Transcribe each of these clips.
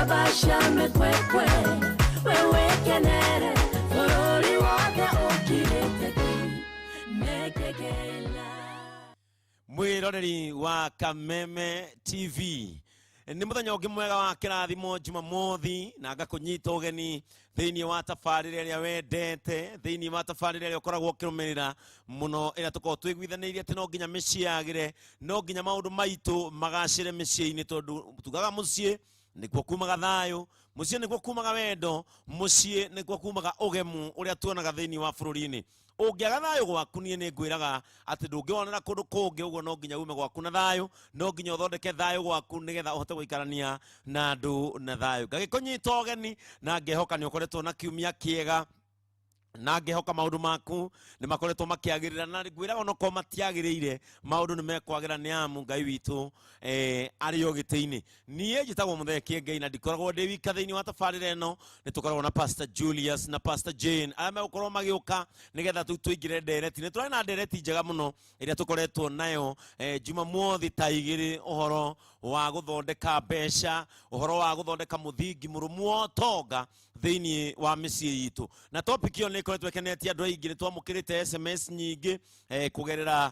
Abashame kwekwe wewe kenere Forori wake ukireteki Mekekela Mwiroreri wa Kameme TV ni muthenya ungi mwega wa kirathimo Jumamothi na ngakunyita ugeni thiini wa tafarire ria wendete thiini wa tafarire ria ukoragwo kirumirira muno ira tuko twiguithanirie ati no nginya micii yagire no nginya maundu maitu magacire micii-ini tondu tugaga mucii nikuo kumaga thayo mucii nikuo kumaga wendo mucii nikuo kumaga ugemu uria tuonaga thiini wa bururi-ini ungiaga thayo gwaku nie ni ngwiraga ati ndungionera kundu kungi uguo no nginya ume gwaku na thayo no nginya uthondeke thayo gwaku nigetha uhote guikarania na andu na thayo ngagikunyita ugeni na ngehoka ni ukoretwo na kiumia kiega na ngehoka maundu maku ni makoretwo makiagirira na ngwiraga ono ko matiagirire maundu ni mekwagira ni amu Ngai witu ari o giti-ini nie njitagwo Mutheki Ngai na ndikoragwo ndi wika thiini wa tafarire eno ni tukoragwo na Pastor Julius na Pastor Jane aya megukorwo magiuka nigetha tuingire ndereti ni turari na ndereti njega muno iria tukoretwo nayo Jumamothi ta igiri uhoro wa guthondeka mbeca uhoro wa guthondeka muthingi murumu wa tonga thiini wa micii itu na topic yo ni koretwo kenetie andu aingi ni twamukirite SMS nyingi kugerera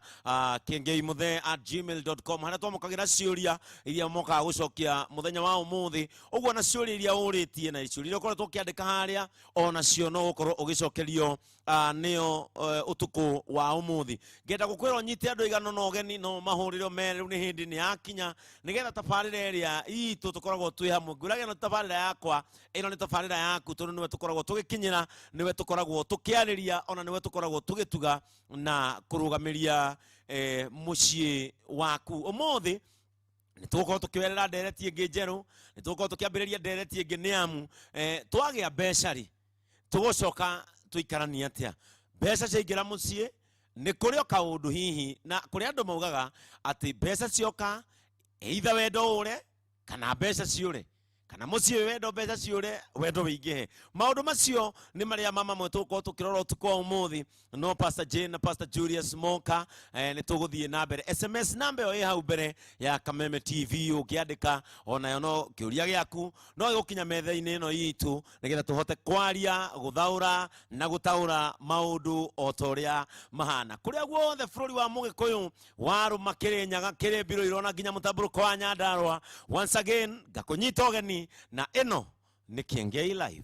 kengeimuthe@gmail.com haria twamukagira ciuria iria mokaga gucokia muthenya wa umuthi uguo na ciuria iria uritie na ciuria ukoretwo ukiandika haria ona cio no gukorwo ugicokerio nio utuku wa umuthi ngenda gukwira unyite andu igano no geni no mahuriro mere ni hindi ni yakinya nigetha tafarire iria itu tukoragwo twi hamwe nguragia no tafarire yakwa ino ni tafarire yaku tondu niwe tukoragwo tugikinyira niwe tukoragwo tukiariria ona niwe tukoragwo tugituga na kurugamiria mucii waku umuthi ni tukorwo tukiwerera ndereti ingi njeru ni tukorwo tukiambiriria ndereti ingi ni amu twagia mbeca ri tugucoka tuikarania atia mbeca ciaingira mucii ni kurio kaundu hihi na kuri andu maugaga ati mbeca cioka either wendo ure kana mbeca ciure kana mucii wendo mbeca ciure wendo wingihe maundu macio ni maria mama mwe tuko tukirora utuku wa umuthi no Pastor Jane na Pastor Julius Moka ni tuguthie na mbere SMS number yo hau mbere ya Kameme TV ukiandika ona yo no kiuria giaku no gukinya metha-ini ino yitu nigetha tuhote kwaria guthaura na gutaura maundu otoria mahana kuria guothe bururi wa Mugikuyu waru makirinyaga kirimbiro irona nginya mutamburuko wa Nyandarua once again ngakunyita ugeni na eno ni Kengei Live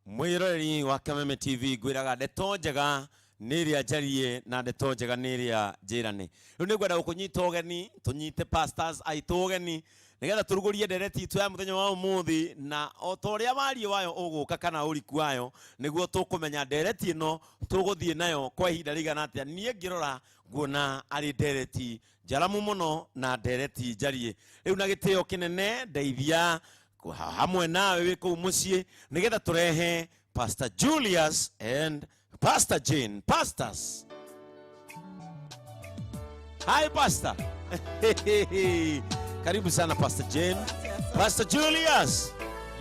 mwiroreri wa Kameme TV ngwiraga ndeto njega niria njarie na ndeto njega niria njirane riu ni ngwenda gukunyita ugeni tunyite pastors aitu ugeni nigetha turugurie ndereti itu ya muthenya wa umuthi na otoria wario wayo uguka kana uriku wayo niguo tukumenya ndereti ino tuguthie nayo kwa ihinda rigana atia nie ngirora nguona ari ndereti njaramu muno na ndereti njarie riu na gitio kinene ndeithia hamwe nawe wi kuu mucii nigetha turehe Pastor Julius and Pastor Jane. Pastors, hi Pastor. Karibu sana Pastor Jane. Pastor Julius.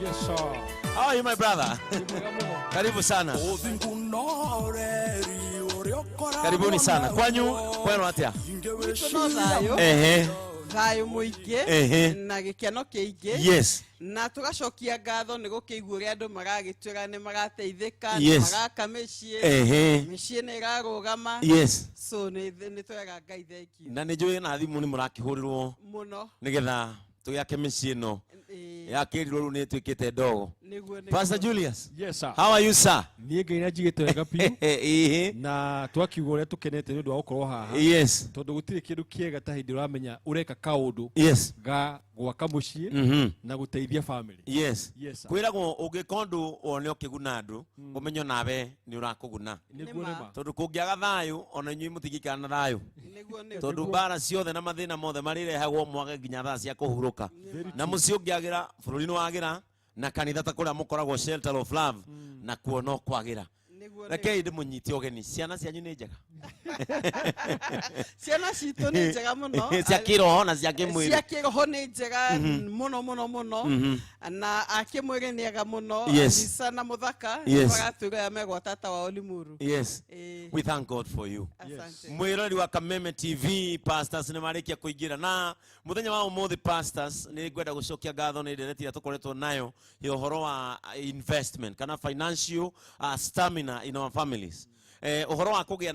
Yes sir. How are you my brother? Karibu sana. Karibuni sana. Kwenu atia? Thayo muingi na gikeno kiingi yes na tugacokia ngatho ni gukigua ria andu magagitwira ni magateithika magaka micii micii ni garugama yes so ni twega Ngai thank you na ni njui na thimu ni murakihurirwo muno nigetha tugiake micii ino yakirirwo riu ni twikite ndogo. Pastor Julius. Yes sir. How are you sir? Niĩ Ngai na njigĩte wega piu na twakiuga ũrĩa tũkenete nĩ ũndũ wa gũkorwo haha yes tondũ gũtirĩ kĩndũ kĩega ta hĩndĩ ũramenya ũreka kaũndũ yes ga gwaka mũciĩ na gũteithia family yes yes sir. kwiragwo ũngĩka ũndũ one ũkĩguna andũ ũmenyo nawe nĩ ũrakũguna tondũ kũngĩaga thayũ ona inyuĩ mũtingĩikara na thayũ tondũ mbara ciothe na mathĩna mothe marĩrehagwo mwage nginya thaa cia kũhurũka na mũciĩ ũngĩagĩra bũrũri nĩ wagĩra na kanitha ta kuria mukoragwo Shelter of Love na kuono kwagira rekei ndimunyite ugeni ciana cianyu ni njega ciana citũ nĩ njega mũno cia kĩroho na cia kĩmwĩrĩ cia kĩroho nĩ njega mũno na akĩmwĩrĩ nĩ ega mũno Yes. Alisa na mũthaka Yes. magatwĩra megwa tata wa Olimuru. yes we thank God for you Asante. mwirori wa Kameme TV pastors nĩ marĩkia kũingĩra na mũthenya wa ũmũthĩ pastors nĩ ngwenda gũcokia ngatho nĩ ndereti ya tũkoretwo nayo ya ũhoro wa investment kana financial stamina in our families ũhoro wa kũgĩa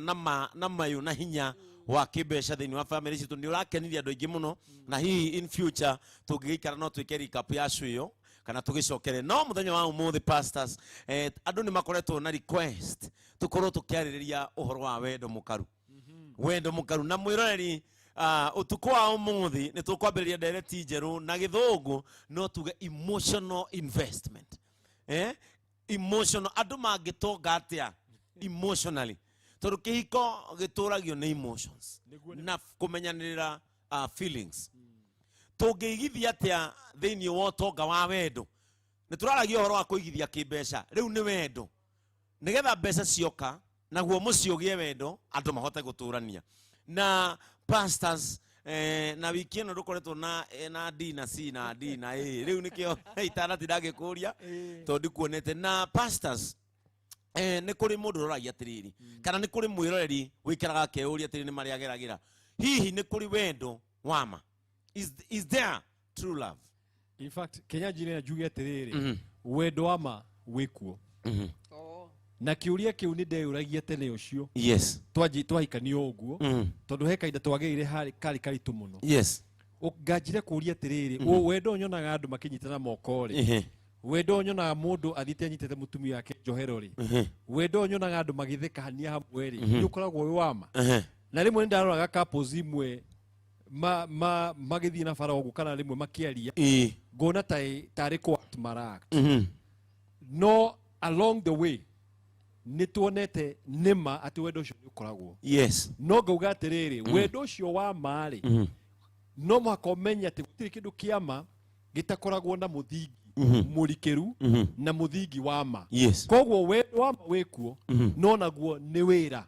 na mayũ na hinya wa kĩmbeca thĩinĩ wa family citũ nĩ ũrakenirie andũ aingĩ mũno na hihi in future tũngĩgĩikara no twĩke recap ya cũĩyo kana tũgĩcokere no mũthenya wa ũmũthĩ pastors andũ nĩ makoretwo na request tũkorwo tũkĩarĩrĩria ũhoro wa wendo mũkaru wendo mũkaru na mwĩroreri ũtukũ wa ũmũthĩ nĩ tũkwambĩrĩria ndereti njerũ na gĩthũngũ no tuge emotional investment emotional andũ mangĩtonga atĩa emotionally tondũ kĩhiko gĩtũragio nĩ emotions na kũmenyanĩrĩra feelings tũngĩigithia atĩa thĩinĩ wa ũtonga wa wendo nĩ tũraragia ũhoro wa kũigithia kĩmbeca rĩu nĩ wendo nĩgetha mbeca cioka naguo mũciĩ ũgĩe wendo andũ mahote gũtũrania na pastors na wiki ĩno ndũkoretwo na D na C na D na A rĩu nĩkĩo itanati ndagĩkũria tondũ kuonete na pastors nĩ kũrĩ mũndũ ũroragia atĩrĩrĩ kana nĩ kũrĩ mwĩroreri wĩikaraga akeyũria atĩrĩrĩ nĩ marĩa ageragĩra hihi nĩ kũrĩ wendo wama is there true love in fact Kenya njĩra njuge atĩrĩrĩ wendo wama wĩkuo na kiuria kiu ni ndeyuragia tene ucio yes twahikanio ũguo tondũ he kainda twagĩire kari tumuno yes nganjire kuria atĩrĩrĩ wendo nyonaga andũ makinyitana moko rĩ wendo nyonaga mũndũ athiĩte anyitĩte mũtumia wake njohero rĩ wendo nyonaga andũ magĩthekania hamwe rĩ nĩ ũkoragwo wĩ wama na rĩmwe nĩ ndaroraga couples imwe magĩthiĩ na bara ũguo kana rĩmwe makĩaria ngona tarĩ kwa maract no along the way nĩ tuonete nĩma atĩ wendo ũcio nĩ ũkoragwo yes no ngauga atĩrĩrĩ wendo ũcio wa marĩ no mũhaka ũmenye atĩ gũtirĩ kĩndũ kĩama gĩtakoragwo na mũthingi mũrikĩru na mũthingi wa ma koguo wendo wa ma wĩkuo no naguo nĩ wĩra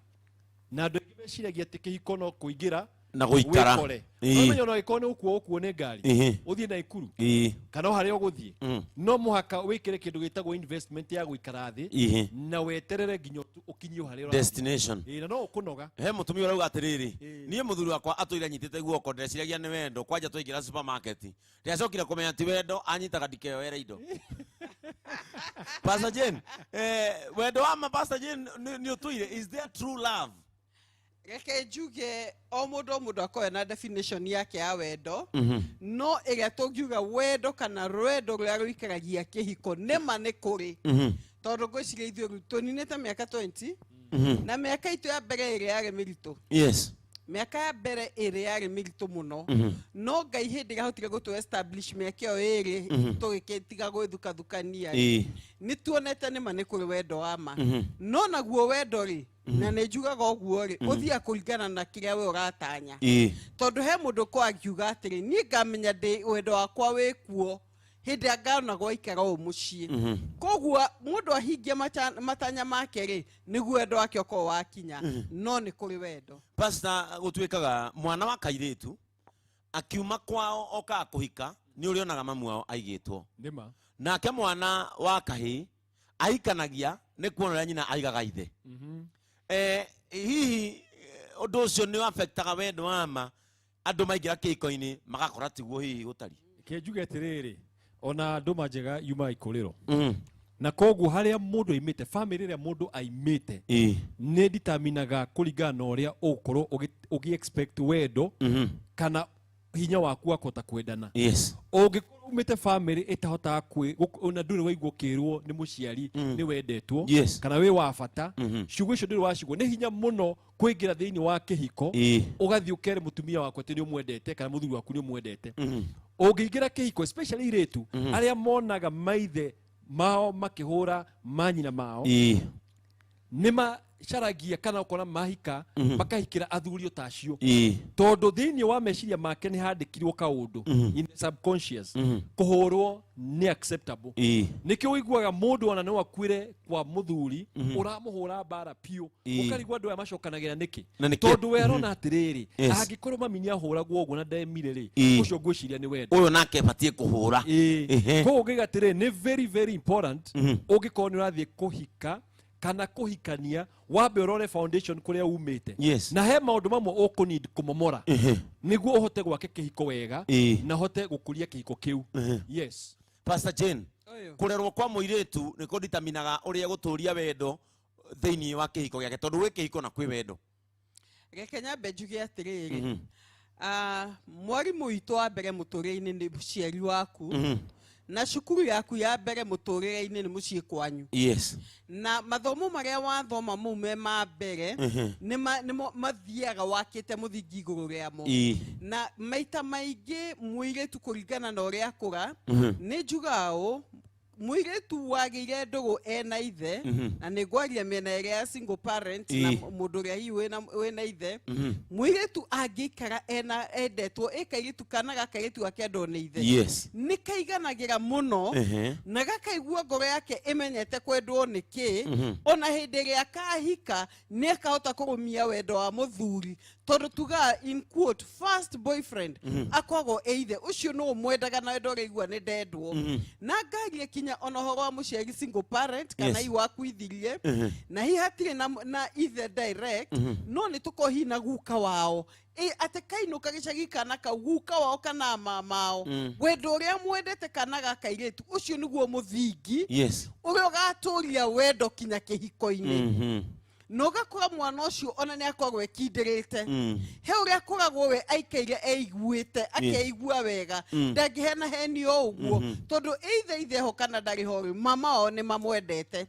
na andũ aingĩ meciragia atĩ kĩhiko no kũingĩra na gũikara ũmenya no gĩkorwo nĩ ũkuo nĩ ngari ũthiĩ na ikuru kana harĩa ũgũthiĩ no mũhaka wĩkĩre kĩndũ gĩtagwo investment ya gũikara thĩ na weterere nginya ũkinyio harĩa destination na no ũkũnoga he mũtumia ũrauga atĩrĩrĩ niĩ mũthuri wakwa atũire anyitĩte guoko ndeciragia nĩ wendo kwanja twaingĩra supermarket ndĩacokire kũmenya ti wendo anyitaga ndikeyoere indo Pastor Jane wendo wa ma Pastor Jane nĩ ũtũire is there true love reke njuge o mũndũ akoya na definition yake ya wendo no ĩrĩa tũngiuga wendo kana rwendo rũrĩa rũikaragia kĩhiko nĩma nĩ kũrĩ tondũ ngwĩciria ithuĩ rĩu tũninĩte mĩaka 20 na mĩaka itũ ya mbere ĩrĩa yarĩ mĩritũ yes mĩaka ya mbere ĩrĩa yarĩ mĩritũ mũno no Ngai hĩndĩ ĩrĩa ahotire gũtũ establish mĩaka ĩyo ĩrĩ tũgĩkĩtiga gwĩthukathukania rĩ nĩ tuonete nĩma nĩ kũrĩ wendo wa ma no naguo wendo rĩ na nĩ njugaga ũguo rĩ ũthiaga kũringana na kĩrĩa we ũratanya tondũ he mũndũ ko angiuga atĩrĩ niĩ ngamenya ndĩ wendo wakwa wĩkuo hĩndĩ ya ngana gwaikara o mũciĩ koguo mũndũ ahingia matanya make rĩ nĩguo wendo wake ũkorwo wakinya no nĩ kũrĩ wendo pastor gũtuĩkaga mwana wa kairĩtu akiuma kwao okaga kũhika nĩ ũrĩonaga mamu wao aigĩtwo nake mwana wa kahĩ ahikanagia nĩ kuona ũrĩa nyina aigaga ithe hihi ũndũ ũcio nĩ affectaga wendo wa ma andũ maingĩra kĩhiko-inĩ magakora tiguo hihi gũtari kĩnjuge atĩrĩrĩ ona ndũma njega yuma ikorĩro na koguo harĩa mũndũ aimĩte family ĩrĩa mũndũ aimĩte nĩ determinaga kũringana na ũrĩa ũgũkorwo ũgĩ-expect wendo kana hinya waku wa kũhota kwendana ũngĩkorwo umĩte family ĩtahotaga ona ndũrĩ waigua ũkĩrwo nĩ mũciari nĩ wendetwo kana wĩ wa bata ciugo icio ndũrĩ wacigwo nĩ hinya mũno kũingĩra thĩinĩ wa kĩhiko ũgathiĩ ũkere mũtumia waku atĩ nĩ ũmwendete kana mũthuri waku nĩ ũmwendete ũngĩingĩra kĩhiko especially irĩtu arĩa monaga maithe mao makĩhũra manyina mao nĩma caragia kana ukona mahika makahikira athurio tacio tondu thiini wa meciria make ni handikirwo kaundu in the subconscious kuhurwo ni acceptable nikio wiguaga mundu ona no akwire kwa muthuri uramuhura bara pio ukarigwa ndu amacokanagira niki tondu werona atiriri angikorwo mami ni ahuragwo uguo na ndemire ri ucio ngwiciria ni wendo uyu nake batie kuhura ko ugigatire ni very very important ugikorwo ni urathie kuhika kana kuhikania wambe urore foundation kuria umite na he maundu mamwe ukunid kumomora niguo uhote gwake kihiko wega na hote gukuria kihiko kiu yes Pastor Jane kurerwo kwa muiritu niko ditaminaga uria guturia wendo thiini wa kihiko giake tondu wi kihiko na kwi wendo Gekenya bejuge atiriri mwarimu witu wa mbere muturire-ini ni muciari waku na cukuru yaku ya mbere muturire-ini ni mucii kwanyu na mathomo maria wathoma mau me ma mbere ni mathiaga wakite muthingi iguru riamo na maita maingi muiritu kuringana na uria akura ni njugao muiritu wagire ndugu ena ithe na nigwaria mena ria single parent na mundu ria hi wena ithe muiritu angikara ena endetwo ikairitu kana gakairitu akendo ni ithe ni kaiganagira muno na gakaigua ngoro yake imenyete kwendwo niki ona hindi ria kahika ni akahota kurumia wendo wa muthuri tondu tuga in quote first boyfriend akwago eithe ucio no mwendaga na wendo reigua ni ndendwo na ngarie kinya ona horo wa muciari single parent kana iwaku ithirie na hi hatire na either direct no ni tukohina guka wao ate kainuka gicagi kana ka guka wao kana mamao wendo uria mwendete kana gakairitu ucio niguo muthingi uria ugaturia wendo kinya kihiko-ini no gakora mwana ucio ona ni akorwo ekindirite he uria akoragwo we aikaire eiguite akeigua wega ndangihena heni o uguo tondu either ho kana ndari ho mama o ni mamwendete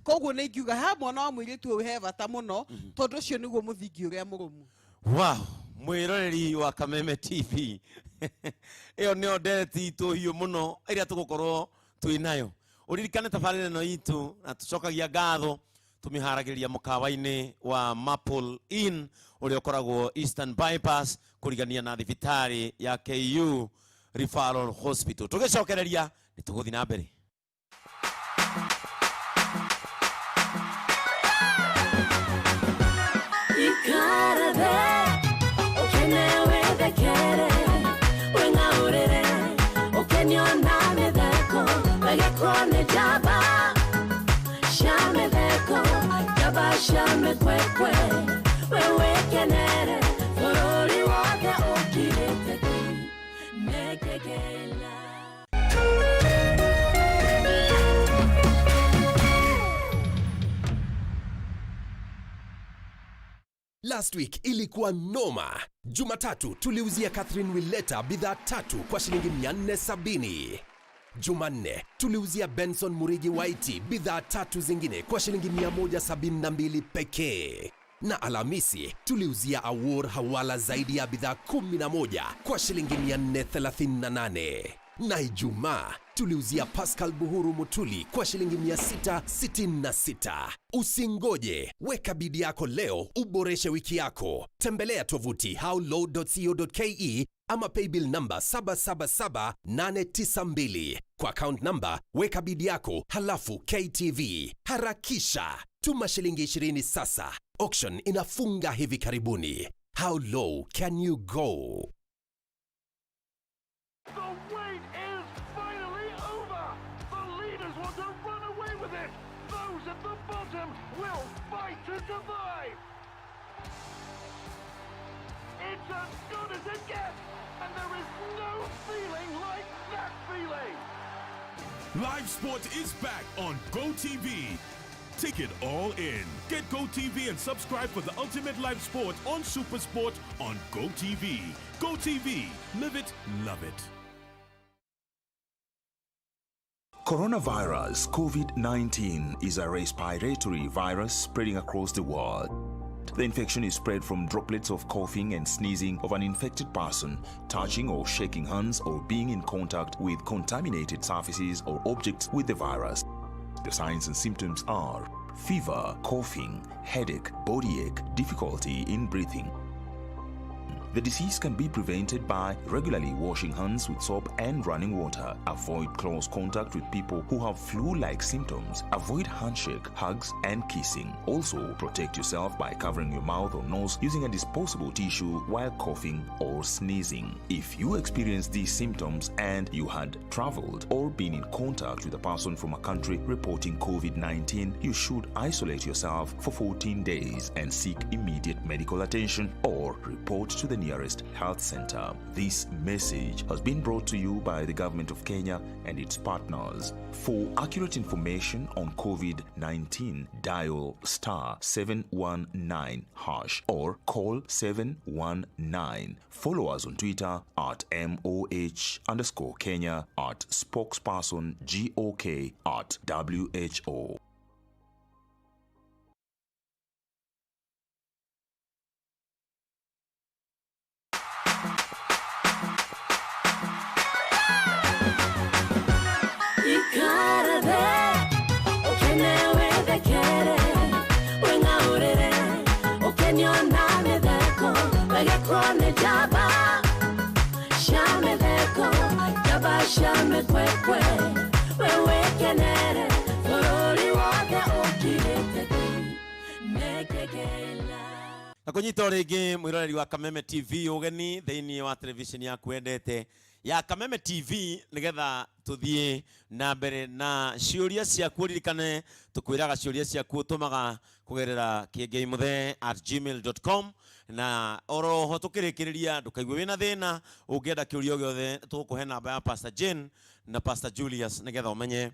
koguo ni ngiuga ha mwana wa mwiritu he bata muno tondu ucio niguo muthingi uria murumu wow mwiroreri wa Kameme TV iyo ni odeti itu hiyo muno iria tugukorwo twinayo uririkane tabarire no itu na tucokagia ngatho tumiharagiria mukawa-ini wa Maple Inn uria ukoragwo Eastern Bypass kurigania na thibitari ya KU Referral Hospital tugicokereria ni tuguthi na mbere Shame kwekwe wewe kenere forori wake ukirete nekekela Last week ilikuwa noma. Jumatatu tuliuzia Catherine Willeta bidhaa 3 kwa shilingi 470. Jumanne tuliuzia Benson Murigi Waiti bidhaa 3 zingine kwa shilingi 172 pekee. Na Alhamisi tuliuzia Awor Hawala zaidi ya bidhaa 11 kwa shilingi 438. Na Ijumaa tuliuzia Pascal Buhuru Mutuli kwa shilingi 666. Usingoje, weka bidii yako leo uboreshe wiki yako. Tembelea tovuti howlow.co.ke ama paybill number 777892. Kwa account number weka bidii yako halafu KTV. Harakisha, tuma shilingi 20 sasa. Auction inafunga hivi karibuni. How low can you go? It's as good as it gets, and there is no feeling like that feeling. Live sport is back on GoTV. Take it all in. Get GoTV and subscribe for the ultimate live sport on SuperSport on GoTV. GoTV, live it, love it. Coronavirus COVID-19 is a respiratory virus spreading across the world. The infection is spread from droplets of coughing and sneezing of an infected person, touching or shaking hands, or being in contact with contaminated surfaces or objects with the virus. The signs and symptoms are fever, coughing, headache, body ache, difficulty in breathing. The disease can be prevented by regularly washing hands with soap and running water. Avoid close contact with people who have flu-like symptoms. Avoid handshake, hugs, and kissing. Also, protect yourself by covering your mouth or nose using a disposable tissue while coughing or sneezing. If you experience these symptoms and you had traveled or been in contact with a person from a country reporting COVID-19, you should isolate yourself for 14 days and seek immediate medical attention or report to the nearest health center. This message has been brought to you by the Government of Kenya and its partners. For accurate information on COVID-19, dial *719# or call 719. Follow us on Twitter at MOH_Kenya, at spokesperson GOK, at WHO. Na kunyita rĩngĩ mwĩroreri wa Kameme TV ugeni thĩinĩ wa television ya kwendete ya Kameme TV nigetha tuthie na mbere na ciũria ciaku ririkane tukwiraga ciũria ciaku tumaga kugerera kiengeimuthe@gmail.com na oroho tukirikiriria ndukaigwe wina thina ungienda kiurio giothe tukuhe namba ya Pastor Jane na Pastor Julius nigetha umenye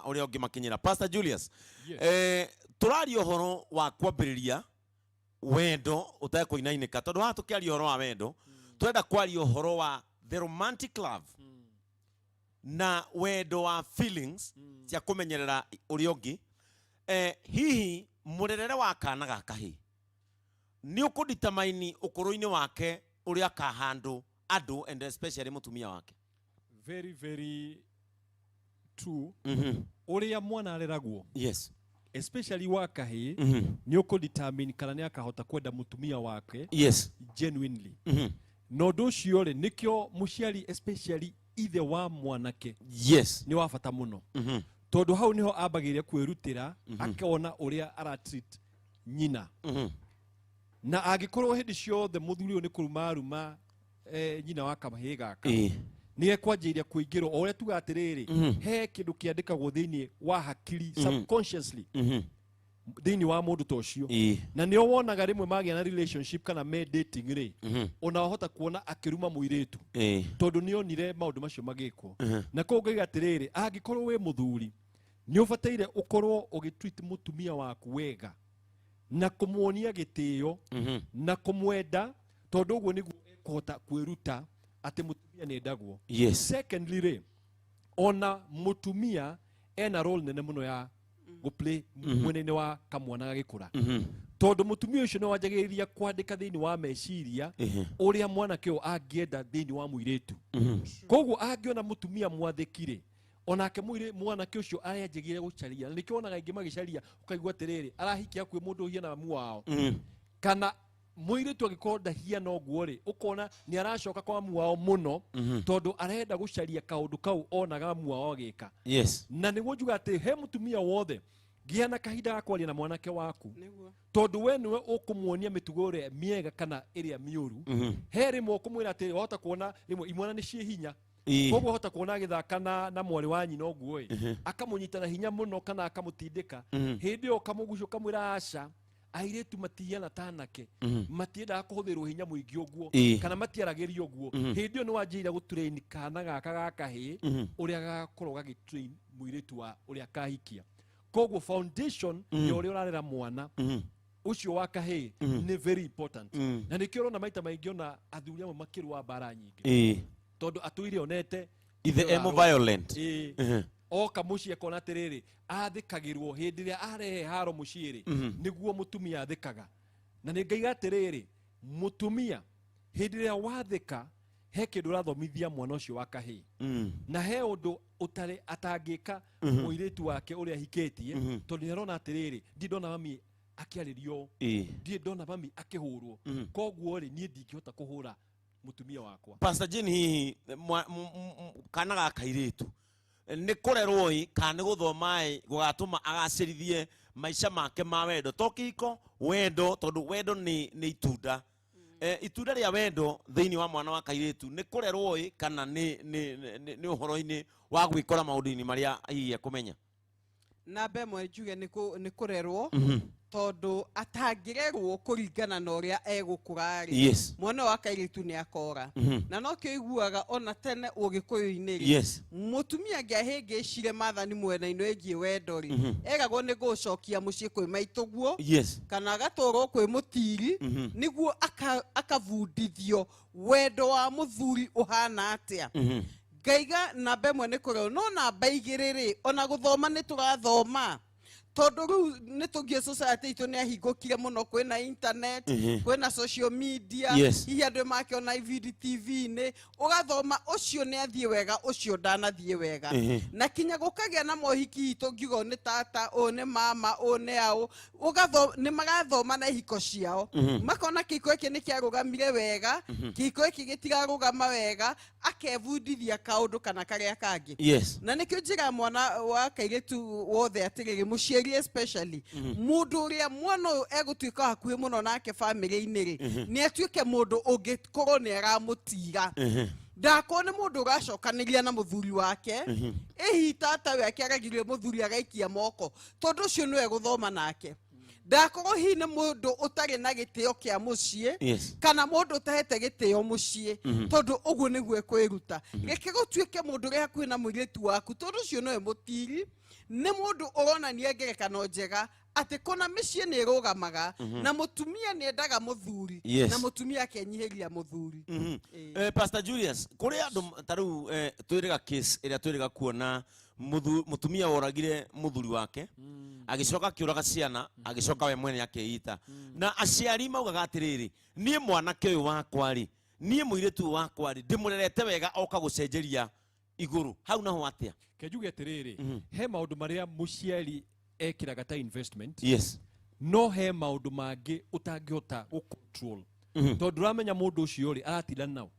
uria ungimakinyira Pastor Julius. Yes. Turario horo wa kwambiriria wendo utakuinainika tondu ha tukiaria horo wa wendo twenda kwaria horo wa the romantic love na wendo wa feelings cia kumenyerera uri ungi hihi murerere wa kana gaka hi ni ukudetermine ukuru-ini wake uri akahandu andu and especially mutumia wake. Very very true. Uria mwana areragwo. Yes. Especially wakahi ni ukudetermine kana ni akahota kwenda mutumia wake. Yes. Genuinely. No do ciore nikyo muciari especially ithe wa mwanake. Yes. Ni wafata muno. Tondu hau niho abagiria kwirutira akona uria aratreat nyina. Na agikorwo hindi ciothe muthuri ni kurumaruma nyina wa kamahi gaka. Ni ekwanjiria kuingirwo oria tuga atiriri he kindu kiandikagwo thiini wa hakiri subconsciously thiini wa mundu tocio na nio wonaga rimwe magia na relationship kana me dating ri ona hota kuona akiruma muiretu tondu nionire maundu macio magikwo na ko ngiga atiriri angikorwo we muthuri ni ubataire ukorwo ugitreat mutumia waku wega na kumuonia gitio na kumwenda tondu uguo niguo ekota kwiruta ati mutumia ni ndagwo. Yes. Secondly re ona mutumia ena role nene muno ya go play mwenene wa kamwana gagikura tondu mutumia ucio no wanjagiriria kwandika thiini wa meciria uria mwana kio angienda thiini wa muiretu koguo angiona mutumia mwathikire onake mwana kio ucio aranjagire gucaria nikio onaga ingi magicaria ukaigwa atiriri arahikia kwi mundu hiana mu wao kana muiretu agikorwo ndahiana uguo ri ukona ni aracoka kwa mu wao muno tondu arenda gucaria kaundu kau onaga mu wao agika. Yes. Na niguo njuga ati he mutumia wothe giana kahinda gakwaria na mwanake waku tondu we niwe ukumuonia mitugo ria miega kana iria miuru he rimwe ukumwira ati wahota kuona rimwe imwana ni cie hinya koguo hota kuona githaka na mwari wa nyina uguo akamunyita na hinya muno kana akamutindika hindi o kamugucio kamwira aca airetu matiana tanake matienda kuhuthirwo hinya muingi uguo kana matiaragirio uguo hindi o ni wanjira gutrain kana gaka gakahi uria gakorwo gagitrain muiretu wa uria kahikia koguo foundation ni uria urarera mwana ucio wakahi ni very important na nikio na maita maingi ona athuri amwe makirwa bara nyingi tondu atuire onete ithe emo violent o kamuci akona atiriri athikagirwo hindi ria arehe haro muciiri niguo mutumia athikaga na ni ngaiga atiriri mutumia hindi ria wathika he kindu rathomithia mwana ucio wa kahii na he undu utare atangika muiritu wake uria hiketie tondu nirona atiriri ndi ndona mami akiaririo ndi ndona mami akihurwo koguo ri nie ndingihota kuhura mutumia wakwa. Pastor Jane hihi kana ga kairitu ni kurerwo i kana guthoma gugatuma agacirithie maisha make ma wendo tokiko wendo tondu wendo ni itunda itunda ria wendo thiini wa mwana wa kairitu ni kurerwo i kana ni uhoro-ini wa gwikora maundu-ini maria hihi kumenya na bemwe njuge ni kurerwo tondu atangirerwo kuringana na uria egukura ri mwana wa kairitu ni akora na no kio iguaga ona tene ugikuyu-ini ri mutumia ngiahingicire mathani mwena-ini egie wendo ri eragwo ni gucokia mucii kwi maituguo kana agatwarwo kwi mutiri niguo akavundithio wendo wa muthuri uhana atia ngaiga namba imwe ni kureo no namba igiriri ona guthoma ni turathoma tondu riu ni tugie society itu ni ahingukire muno kwina internet kwina social media hihi andu makiona vid tv ni ugathoma ucio ni athie wega ucio ndanathie wega na kinya gukagia na mohiki itu ngiugo ni tata o ni mama o ni ao ugathoma ni magathoma na ihiko ciao makona kiko iki ni kiarugamire wega kiko iki gitirarugama wega akebundithia kaundu kana karia kangi na nikio njira mwana wa kairitu wothe atiriri muciari especially mundu uria mwana uyu egutuika hakuhi muno nake family-ini ri ni atuike mundu ungikorwo ni aramutira ndako ni mundu uracokaniria na muthuri wake ehi tata we akiaragirie muthuri agaikia moko tondu ucio niwe guthoma nake ndakorwo hi ni mundu utari na gitio kia mucii kana mundu utahete gitio mucii tondu uguo niguo kwiruta reke gutuike mundu ria kwina muiritu waku tondu ucio niwe mutiri ni mundu uronania ngerekano njega ati kona micii ni irugamaga na mutumia ni endaga muthuri na mutumia akenyihiria muthuri. Pastor Julius kuri andu taru twiriga case iria twiriga kuona mutumia woragire muthuri wake agicoka kiuraga ciana agicoka we mwene akeita na aciari maugaga atiriri nie mwanake uyu wakwa ri nie muiritu wakwa ri ndimurerete wega oka gucenjeria iguru hau naho atia kejuge atiriri he maundu maria muciari ekiraga ta investment no he maundu mangi utangihota gucontrol tondu ramenya mundu ucio ri aratinda nao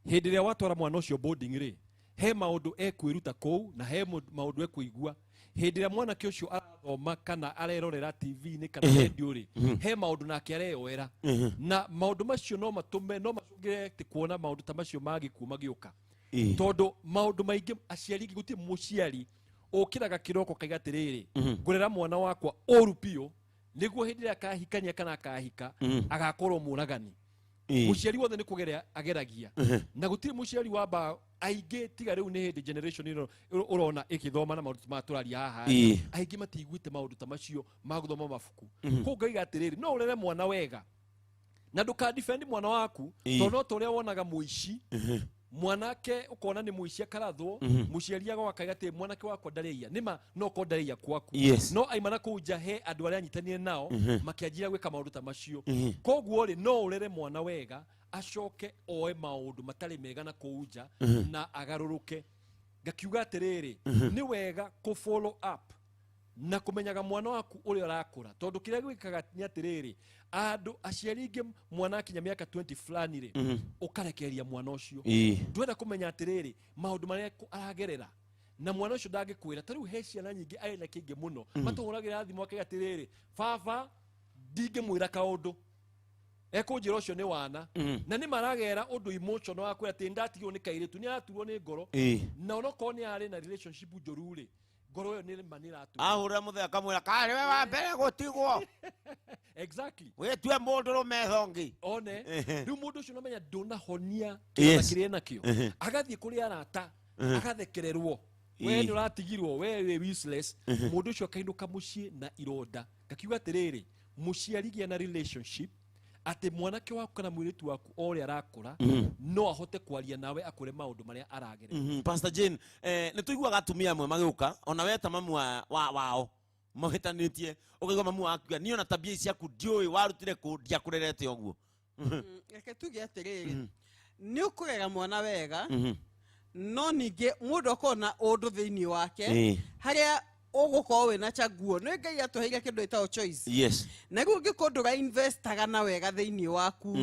hindi ria watwara mwana ucio boarding ri he maundu ekwiruta kou na he maundu ekuigua hindi ria mwana ke ucio arathoma kana arerorera tv-ini kana radio ri he maundu nake areyoera na maundu macio no matume no macungire ti kuona maundu ta macio magikuuma giuka tondu maundu maingi aciari guti muciari ukiraga kiroko kaiga atiriri ngurera mwana wakwa oru pio niguo hindi ria kahikania kana akahika agakorwo muragani muciari wothe ni kugeria ageragia na gutiri muciari wamba aingi tiga riu ni hindi generation ino urona ikithoma na maundu ma turaria haha aingi matiguite maundu ta macio maguthoma mabuku ko ngaiga atiriri no urere mwana wega na nduka defend mwana waku tono toria wonaga muici mwanake ukona ni muici akarathwo muciari agwa akagate mwanake wakwa ndareia nima no ko ndareia kwaku no aimana kuja he andu aria anyitanire nao makianjira gwika maundu ta macio koguo ri no urere mwana wega acoke oe maundu matari mega na kuja na agaruruke ngakiuga atiriri ni wega ku follow up na kumenyaga mwana waku uri arakura tondu kiria gwikaga ni atiriri andu aciari ingi mwana akinya miaka 20 fulani ri ukarekeria mwana ucio ndwenda kumenya atiriri maundu maria aragerera na mwana ucio ndangikwira tariu he ciana nyingi aina kingi muno matuhuragira thimu akiga atiriri baba ndingimwira kaundu ekunjira ucio ni wana na ni maragera undu emotional akwira ati ndatigirwo ni kairitu ni aturwo ni ngoro na onoko ni ari na relationship njuru ri ngoro yo ni manira tu ahura muthea kamwira kare we wa mbere gutigwo exactly we tue mundu rumethongi one riu mundu ucio no menya ndona honia kire nakio agathie kuri arata agathekererwo we ni uratigirwo we useless mundu ucio kainduka mucii na ironda ngakiuga atiriri muciarigia na relationship ati mwanake waku kana mwiritu waku ori arakura no ahote kwaria nawe akure maundu maria aragerera. Pastor Jane ni tuiguaga atumia amwe magiuka ona we ta mamu wao mohitanitie ukaigwa mamu waku ni ona tabia ciaku ndioi warutire ku ndiakurerete oguo reke tuge atiriri ni ukurera mwana wega no ninge mundu akona undu thiini wake haria ugukorwo wina chaguo no ngai atuheire kindu itao choice yes na guo ngikondura investaga na wega thiini waku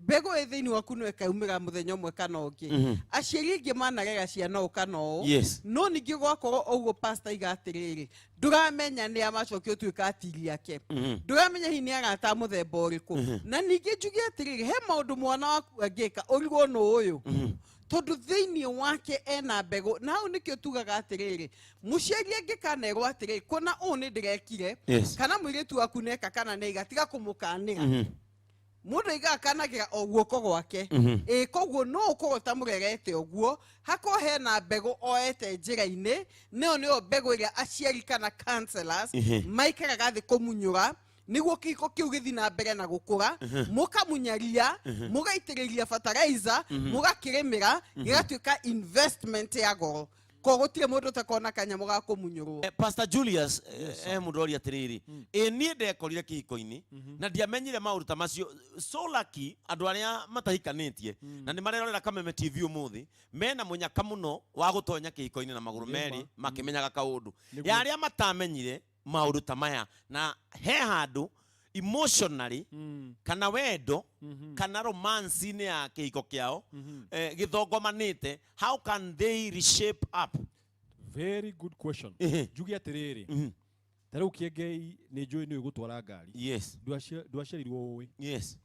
mbego thiini waku no ekaumira muthenya umwe kana ungi aciari ingi manarega ciana ukana u no ningi gwakorwo uguo pastor igatiriri nduramenya ni amacokio tuika atiri yake nduramenya hini agata muthemba uriku na ningi njugi atiriri he maundu mwana waku angika urigwo no uyu tondu thiini wake ena mbego na hau nikio tugaga atiriri muciari angikanerwo atiriri kona u ni ndirekire kana mwiritu waku neka kana neiga tiga kumukanira mundu igakanagira oguoko gwake koguo no ukogota murerete oguo hako hena mbego oete njira-ini neo mbego iria aciari kana counselors maikaraga thi kumunyura niguo kiko kiu githi na mbere na gukura mukamunyaria mugaitiriria fertilizer mugakirimira gigatuika investment ya goro kogotire mundu takona kanyamu ga kumunyurwo Pastor Julius mudori atiriri nie ndekorire kihiko-ini na ndiamenyire maundu ta macio so lucky andu aria matahikanitie na ni marerorera Kameme TV umuthi mena munyaka muno wa gutonya kihiko-ini na maguru meri makimenyaga kaundu ya aria matamenyire maundu ta maya na he handu emotionally kana wendo kana romance ni ya kihiko kiao githongomanite how can they reshape up? Very good question. Jugi atiriri tariu kiengei ni njui ni gutwara ngari yes ndwaciarirwo uwi yes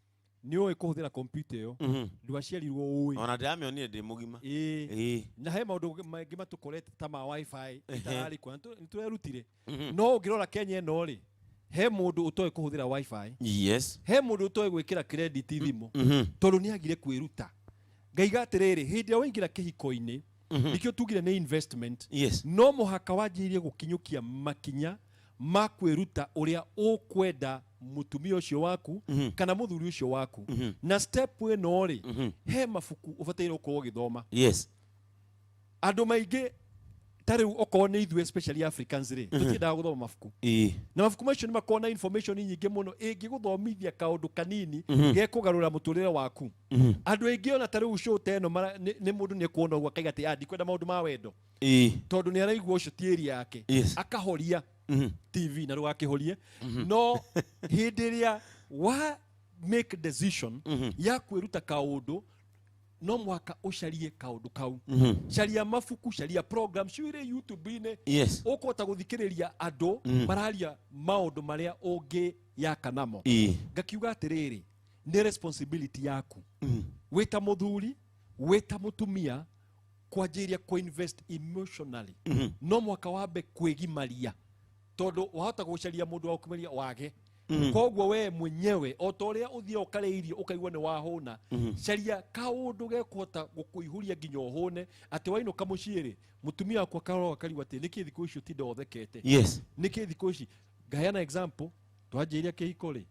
ni uwi kuhuthira computer yo ndwaciarirwo uwi ona ndiramionire ndi mugima na he maundu mangi matukorete ta ma wifi itarari kwa nitwerutire no ngirora Kenya eno ri he mundu utoe kuhuthira wifi yes he mundu utoe gwikira credit thimu tondu ni agire kwiruta ngaiga atiriri hindi ya waingira kihiko-ini nikio tugire ni investment no muhaka wanjirie gukinyukia makinya ma kwiruta uria ukwenda mutumia ucio waku kana muthuri ucio waku na step ino ri he mafuku ubataire ukorwo githoma yes andu maingi tari okorwo ni ithuĩ especially Africans ri tutiendaga guthoma mafuku na mafuku macio ni makona information nyingĩ muno ingĩgũthomithia kaũndũ kanini gekũgarũra mũtũrĩre waku andũ aingĩ ona tari show teno nĩ mũndũ nĩ kuona ũguo akaiga atĩ ndikwenda maũndũ ma wendo tondũ nĩ araigua ũcio ti area yake akahoria TV na rũgakĩhorie no hĩndĩ ĩrĩa wa make decision ya kwĩruta kaũndũ no mwaka ucarie kaundu kau caria mafuku caria program ciire YouTube-ine ukota guthikiriria andu mararia maundu maria ungi yaka namo ngakiuga atiriri ni responsibility yaku wita muthuri wita mutumia kwanjiria ku invest emotionally no mwaka wambe kwigimaria tondu wahota gucaria mundu wa kumeria wage koguo we mwenyewe otoria uthie ukareirio ukaigwa ni wahuna caria kaundu gekuhota gukuihuria nginya uhune ati wainuka muciiri mutumia wakwa karoro kariwa ati niki thiku icio ti ndothekete niki thiku ici ngayana example twanjiria kihiko ri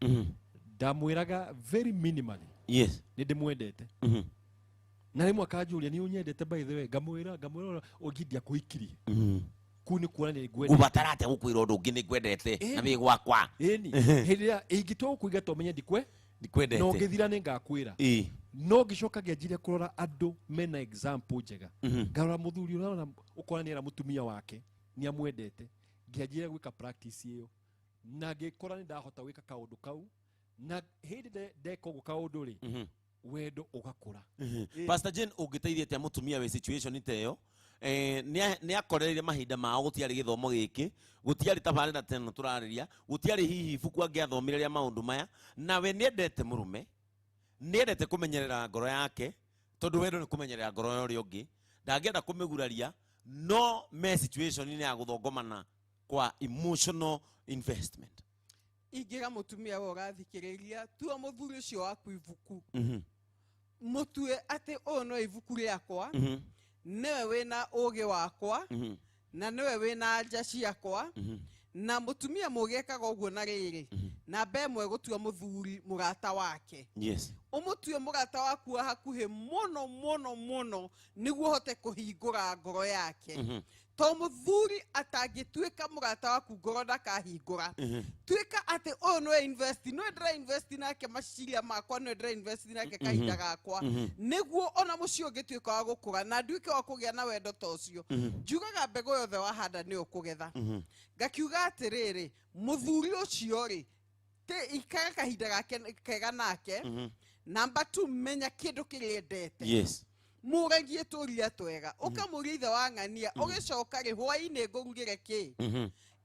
ndamwiraga very minimally ni ndimwendete na rimwe akanjuria ni unyendete by the way ngamwira ugidia kuhikirie kuni kuona ni gwenda ubatarate gukwira undu ungi ni gwendete na wi gwakwa hiria ingitwa kuiga to menye ndikwendete no ngithira ni ngakwira no ngicoka ngianjiria kurora andu mena example njega ngarora muthuri urona ukona ni era mutumia wake ni amwendete ngianjiria gwika practice iyo na ngikora ni ndahota gwika kaundu kau na hindi ndeka uguo kaundu ri wendo ugakura Pastor Jane ungiteithia tia mutumia we situation iteyo ni akorereire mahinda mao gutiari githomo giki gutiari tabarira teno turariria gutiari hihi ibuku angiathomireria maundu maya nawe niendete murume niendete kumenyerera ngoro yake tondu wendo ni kumenyerera ngoro ya uria ungi ndangienda kumiguraria no me situation ni ya guthongomana kwa emotional investment ingiga mutumia wo gathikiriria tua muthuri ucio waku ibuku mutue ati o no ibuku riakwa newe wina ugi wakwa na newe wina nja ciakwa na mutumia mugekaga uguo na riri na bemwe gutua muthuri murata wake Yes. umutue murata waku hakuhe muno niguo hote kuhingura ngoro yake to muthuri atangituika murata waku ngoro ndakahingura tuika ate no invest no ndra invest nake maciria makwa no ndra invest nake kahinda gakwa niguo ona mucio ngituika wa gukura na nduike wa kugia na wendo tocio njugaga mbego yothe wahanda ni ukugetha ngakiuga atiriri muthuri ucio ri te ikara kahinda gake kega nake number 2 menya kindu kiriendete Yes. mugagie turia twega ukamuritha wangania ugicoka ri hwaini ngurugire ki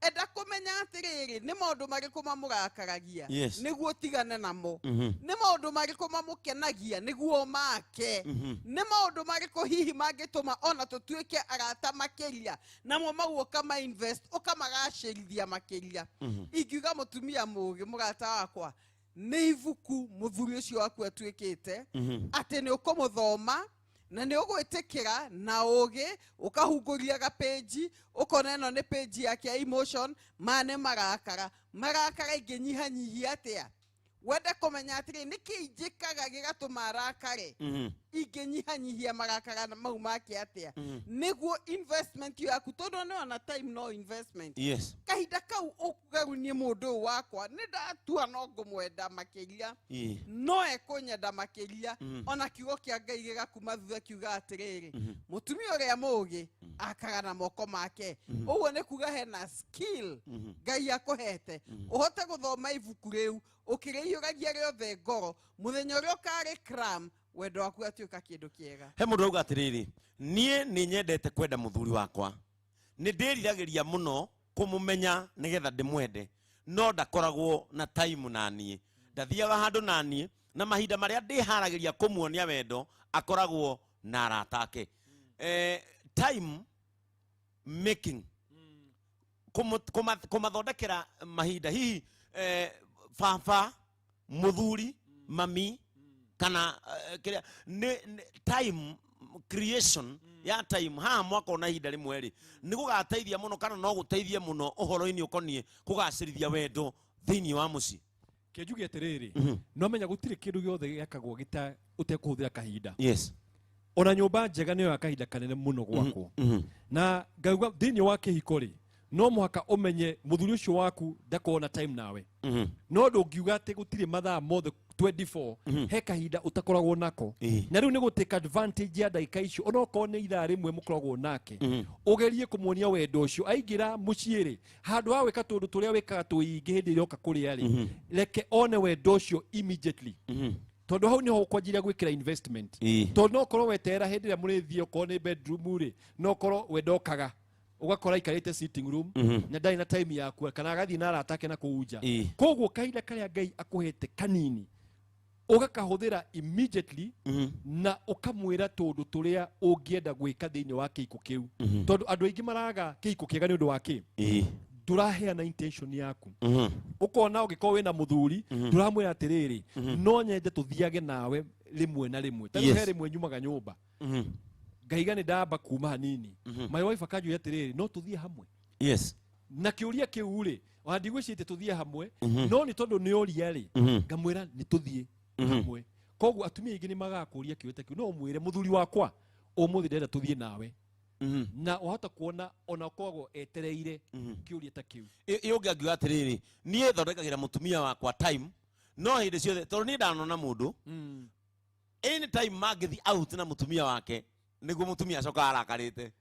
enda kumenya atiriri ni maundu mariku mamurakaragia Yes. niguo tigane namo ni maundu mariku mamukenagia niguo make ni maundu mariku hihi mangituma ona tutuike arata makiria namo maguo kama invest ukamagacirithia makiria ingiuga mutumia mugi murata wakwa ni ivuku muthuri ucio waku atuikite ati ni ukumuthoma na ni ugwitikira na ugi ukahunguria ga page ukona ino ni page yake emotion mane marakara inginyihanyihia atia wende kumenya atiri niki injikaga gigatuma arakare inginyihanyihia marakara mau make atia niguo investment yaku tondu ni ona time no investment. Yes. Kahinda kau ukugarunie mundu wakwa ni ndatua no ngumwenda makiria no ekunyenda makiria ona kiugo kia Ngai gigakuma thutha kiuga atiriri mutumia uria mugi akaga na moko make uguo ni kuga hena skill Ngai akuhete uhote guthoma ibuku riu ukiriuragia riothe ngoro muthenya uria ukari cram wendo waku atuika kindu kiega. He mundu auga atiriri nie ni nyendete kwenda muthuri wakwa ni ndiriragiria muno kumumenya nigetha ndimwende no ndakoragwo na time nanie ndathiaga handu nanie na mahinda maria ndiharagiria kumuonia wendo akoragwo na aratake time making kumathondekera mahinda hihi baba muthuri mami kana time creation ya time ha mwaka ona ihinda rimwe ri ni gugateithia muno kana no guteithie muno uhoro-ini ukonie kugacirithia wendo thiini wa muci kenjuge atiriri no menya gutire kindu giothe giakagwo gita utekuhuthira kahinda. Yes. Ona nyumba njega niyo ya kahinda kanene muno gwako na ngauga thiini wa kihiko ri no muhaka umenye muthuri ucio waku ndakona time nawe no ndungiuga ati gutire mathaa mothe 24 he kahinda utakoragwo nako na riu ni gutake advantage ya ndaika icio ona ko ni ithaa rimwe mukoragwo nake ugerie kumuonia wendo ucio aingira muciiri handu ha wika tundu turia wikaga tuingi hindi iroka kuria ri reke one wendo ucio immediately tondu hau niho ukwanjiria gwikira investment tondu no korwo wetera hindi ria murithio ko ni bedroom ri no korwo wendokaga ugakora ikarite sitting room na ndai na time yaku kana agathi na aratake na kuunja koguo kahinda karia Ngai akuhete kanini ugakahuthira immediately na ukamwira tundu turia ungienda gwika thiini wa kihiko kiu tondu andu aingi maraga kihiko kiega ni undu wa ki nduraheana intention yaku ukona ugikorwo wina muthuri nduramwira atiriri no nyende tuthiage nawe rimwe na rimwe tari he rimwe nyumaga nyumba ngaiga ni ndamba kuma hanini my wife akanjua atiriri no tuthie hamwe. Yes. Na kiuria kiu ri wandigwicite tuthie hamwe no ni tondu ni oria ri ngamwira ni tuthie hamwe koguo atumia ingi ni magakuria kiwete kiu no mwire muthuri wakwa umuthi ndenda tuthie nawe na uhota kuona ona koguo etereire kiuria ta kiu yonge angiuga atiriri nie thondekagira mutumia wakwa time no hindi ciothe tondu ni ndanona mundu anytime magithi out na mutumia wake niguo mutumia acoka arakarite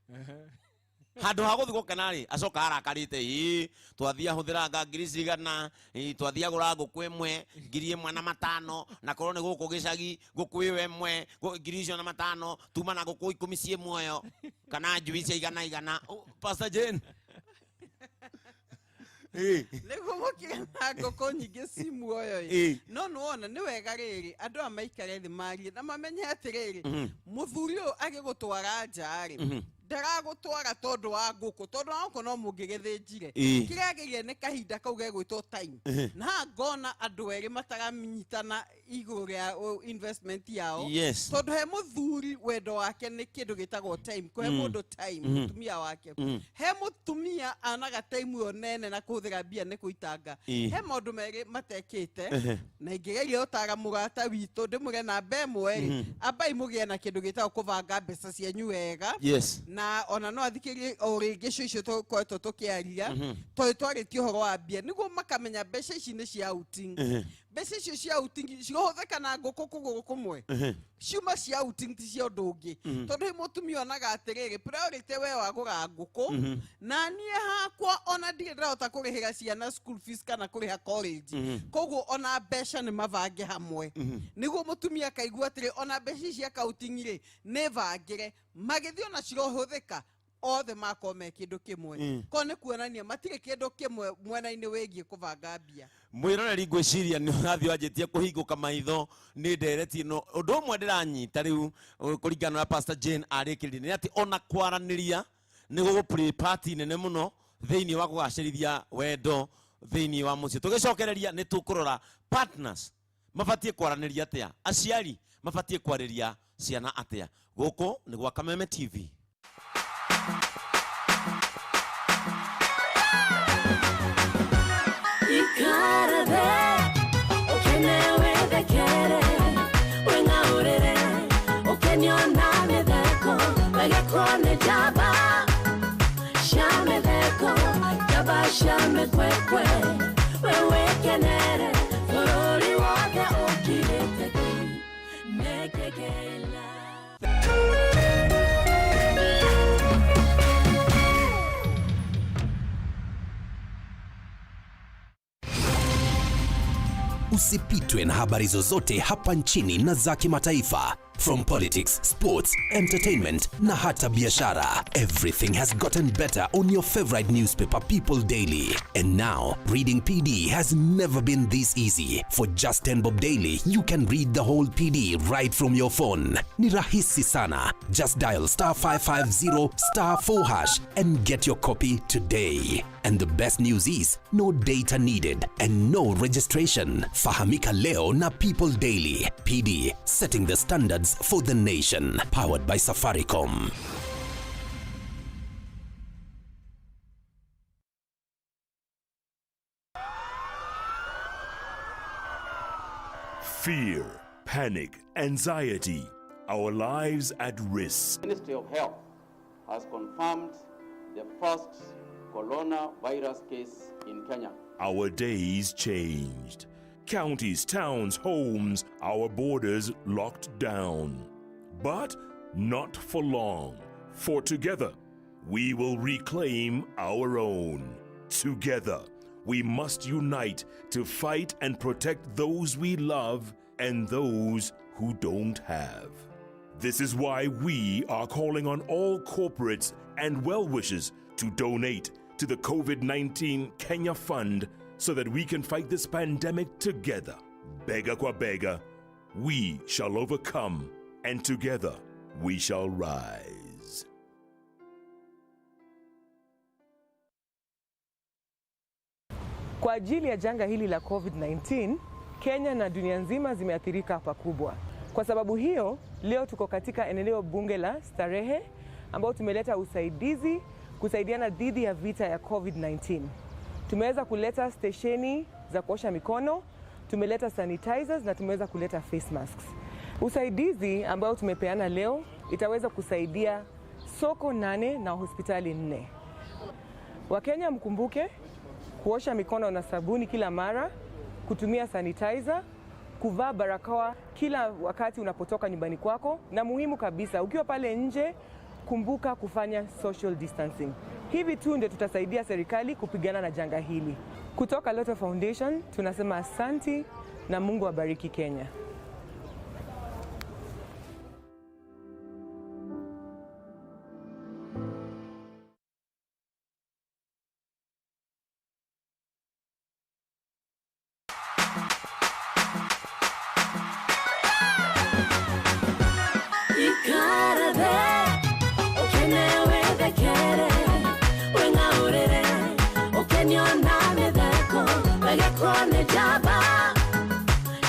handu ha guthi gukena ri acoka arakarite twathia huthiranga ngiri cigana twathia gura nguku imwe ngiri 1,500 na korwo ni guku gicagi nguku iyo imwe ngiri icio na 5 tuma na nguku 10 cie muoyo kana njui cia igana Pastor Jane niguo mukina ngoko nyingi ci muoyo no nuona ni wega riri andu amaikare thi marie na mamenye atiriri muthuri uyu agigutwara nja ri ndaragutwara tondu wa nguku tondu wako no mungigethĩnjire kĩragĩrĩe nĩ kahinda kau gegwĩtwo time na ngona andũ erĩ mataranyitana igũrũ rĩa investment yao tondu he mũthuri wendo wake nĩ kĩndũ gĩtagwo time kũhe mũndũ time mũtumia wake he mũtumia anaga time yo nene na kũhũthĩra mbia nĩ kũitanga he maũndũ merĩ matekĩte na ingĩgeria ũtara mũrata witũ ndĩmũre na mbemwe abai mũgĩe na kĩndũ gĩtagwo kũbanga mbeca cianyu wega na ona no athikĩrie o rĩngĩ icio tũkoretwo tũkĩaria tondũ twarĩtie ũhoro wa mbia nĩguo makamenya mbeca ici nĩ cia outing mbeca icio cia outing cihũthĩka na ngũkũ kũgũrũ kũmwe ciuma cia outing ti cia ũndũ ũngĩ tondũ mũtumia onaga atĩrĩrĩ priority we wagũra ngũkũ na niĩ hakwa ona ndirĩ ndĩrahota kũrĩhĩra ciana school fees kana kũrĩha college koguo ona mbeca nĩ mabange hamwe nĩguo mũtumia akaigua atĩrĩ ona mbeca cia outing rĩ nĩ bangĩre magĩthiĩ ona cirohũthĩka othe makome kĩndũ kĩmwe ko nĩ kuonania matirĩ kĩndũ kĩmwe mwena-inĩ wĩgiĩ kũbanga mbia mwĩroreri ngwĩciria nĩ ũrathiĩ wanjĩtie kũhingũka maitho nĩ ndereti ĩno ũndũ ũmwe ndĩranyita rĩu kũringana na Pastor Jane arĩkĩrĩrie nĩ atĩ ona kwaranĩria nĩ gũgũ party nene mũno thĩinĩ wa kũgacĩrithia wendo thĩinĩ wa mũciĩ tũgĩcokereria nĩ tũkũrora partners mabatiĩ kwaranĩria atĩa aciari mabatiĩ kwarĩria ciana atĩa gũkũ nĩ gwa Kameme TV Usipitwe na habari zozote hapa nchini na za kimataifa. From politics, sports, entertainment na hata biashara. Everything has gotten better on your favorite newspaper, People Daily. And now, reading PD has never been this easy. For just 10 bob daily, you can read the whole PD right from your phone. Ni rahisi sana. Just dial *550 *4# and get your copy today. And the best news is, no data needed and no registration. Fahamika leo na People Daily. PD, setting the standards for the nation. Powered by Safaricom. Fear, panic, anxiety, our lives at risk. The Ministry of Health has confirmed the first coronavirus case in Kenya. Our days changed. Counties, towns, homes, our borders locked down. But not for long. For together, we will reclaim our own. Together, we must unite to fight and protect those we love and those who don't have. This is why we are calling on all corporates and well-wishers to donate to the COVID-19 Kenya Fund so that we can fight this pandemic together. Bega kwa bega, we shall overcome, and together we shall rise. Kwa ajili ya janga hili la COVID-19, Kenya na dunia nzima zimeathirika pakubwa. Kwa sababu hiyo, leo tuko katika eneo bunge la Starehe ambao tumeleta usaidizi kusaidiana dhidi ya vita ya COVID-19. Tumeweza kuleta stesheni za kuosha mikono, tumeleta sanitizers na tumeweza kuleta face masks. Usaidizi ambao tumepeana leo itaweza kusaidia soko 8 na hospitali 4. Wakenya mkumbuke kuosha mikono na sabuni kila mara, kutumia sanitizer, kuvaa barakoa kila wakati unapotoka nyumbani kwako, na muhimu kabisa ukiwa pale nje kumbuka kufanya social distancing. Hivi tu ndio tutasaidia serikali kupigana na janga hili. Kutoka Lotto Foundation tunasema asanti na Mungu abariki Kenya. Ikarabe, ukenewe kwekwane jaba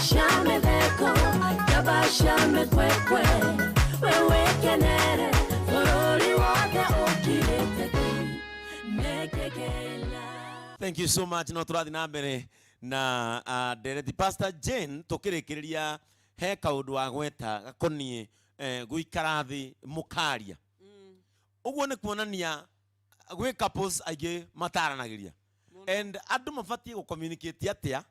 shame dheko jaba shame kwekwe wewe kenere forori wake okirete mekekela. Thank you so much. No turathi na mbere na Dereti Pastor Jane tukirikiria he kaundu wa gweta gakonie guikara thi mukaria uguo ni kuonania gwe couples aige mataranagiria and andu mabatie go communicate atia